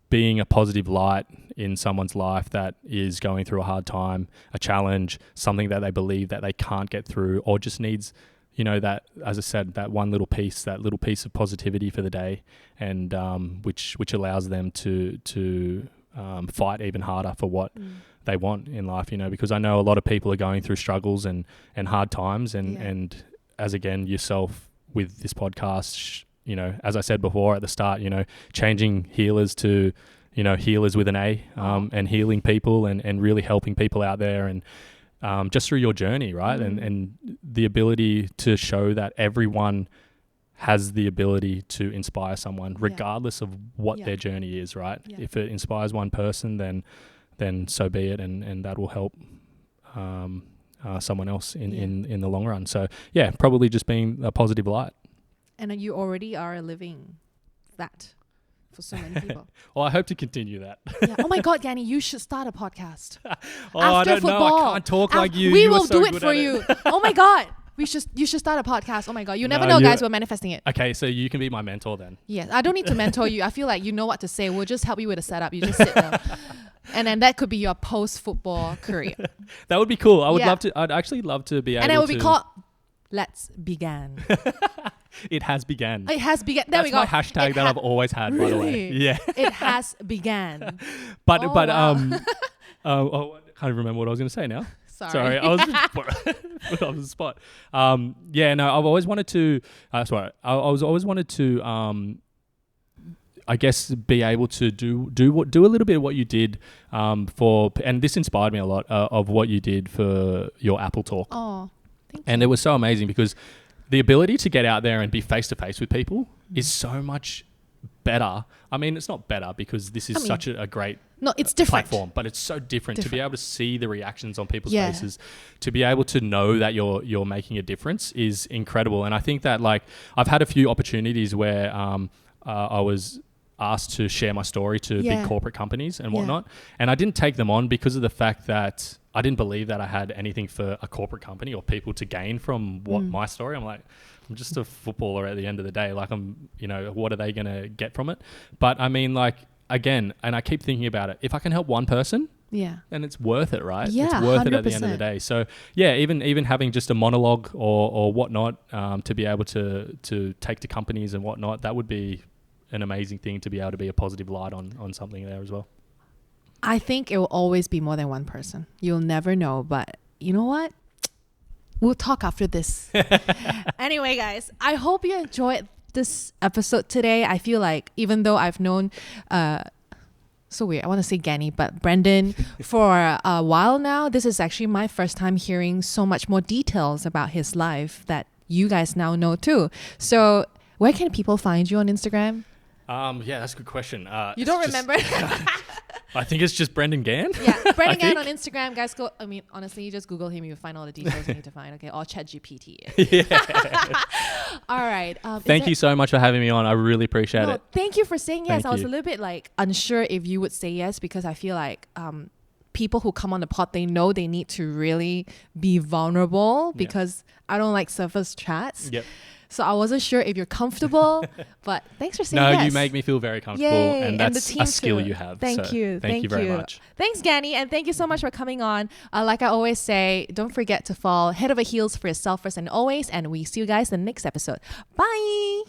being a positive light in someone's life that is going through a hard time, a challenge, something that they believe that they can't get through, or just needs, that, as I said, that little piece of positivity for the day, and which allows them to fight even harder for what they want in life, because I know a lot of people are going through struggles and hard times, and as again yourself with this podcast, as I said before at the start, changing healers to, healers with an A, and healing people and really helping people out there, and just through your journey, right? And the ability to show that everyone has the ability to inspire someone regardless of what their journey is, right? If it inspires one person, then so be it, and that will help someone else in the long run. So probably just being a positive light. And you already are living that for so many people. Well, I hope to continue that. Oh my God, Ganny, you should start a podcast. I don't know. I can't talk like you. We will do it for you. Oh my God. You should start a podcast. Oh my God. You never know, guys. We're manifesting it. Okay, so you can be my mentor then. Yes. I don't need to mentor you. I feel like you know what to say. We'll just help you with the setup. You just sit down. And then that could be your post-football career. That would be cool. I'd actually love to be able to. And it would be called Let's Begin. It has began. It has began. There we go. That's my hashtag that I've always had, by the way. Yeah. It has began. I can't remember what I was going to say now. Sorry, I was put on the spot. I've always wanted to. I always wanted to. I guess be able to do a little bit of what you did and this inspired me a lot of what you did for your Apple Talk. Oh, thank you. And it was so amazing because the ability to get out there and be face to face with people is so much better. I mean, it's not better because this is such a great it's different platform, but it's so different to be able to see the reactions on people's faces, to be able to know that you're making a difference is incredible. And I think that I've had a few opportunities where I was asked to share my story to big corporate companies and whatnot, and I didn't take them on because of the fact that I didn't believe that I had anything for a corporate company or people to gain from my story. I'm like, I'm just a footballer at the end of the day. What are they going to get from it? But I mean, again, and I keep thinking about it. If I can help one person, then it's worth it, right? Yeah, it's worth 100%. it at the end of the day. So even having just a monologue or whatnot, to be able to take to companies and whatnot, that would be an amazing thing to be able to be a positive light on something there as well. I think it will always be more than one person. You'll never know, but you know what? We'll talk after this. Anyway, guys, I hope you enjoyed this episode today. I feel like even though I've known, so weird, I want to say Ganny, but Brendan for a while now, this is actually my first time hearing so much more details about his life that you guys now know too. So where can people find you on Instagram? That's a good question. You don't remember? I think it's just Brendan Gan. Yeah, Brendan Gan on Instagram. Guys, honestly, you just Google him. You'll find all the details you need to find. Okay, or ChatGPT. All right. Thank you so much for having me on. I really appreciate it. Thank you for saying yes. I was a little bit unsure if you would say yes because I feel like people who come on the pod, they know they need to really be vulnerable because I don't like surface chats. Yep. So I wasn't sure if you're comfortable, but thanks for saying yes. No, you make me feel very comfortable, and that's a skill you have. Thank you. Thank you very much. Thanks, Ganny, and thank you so much for coming on. Like I always say, don't forget to fall head over heels for yourself first and always, and we see you guys in the next episode. Bye!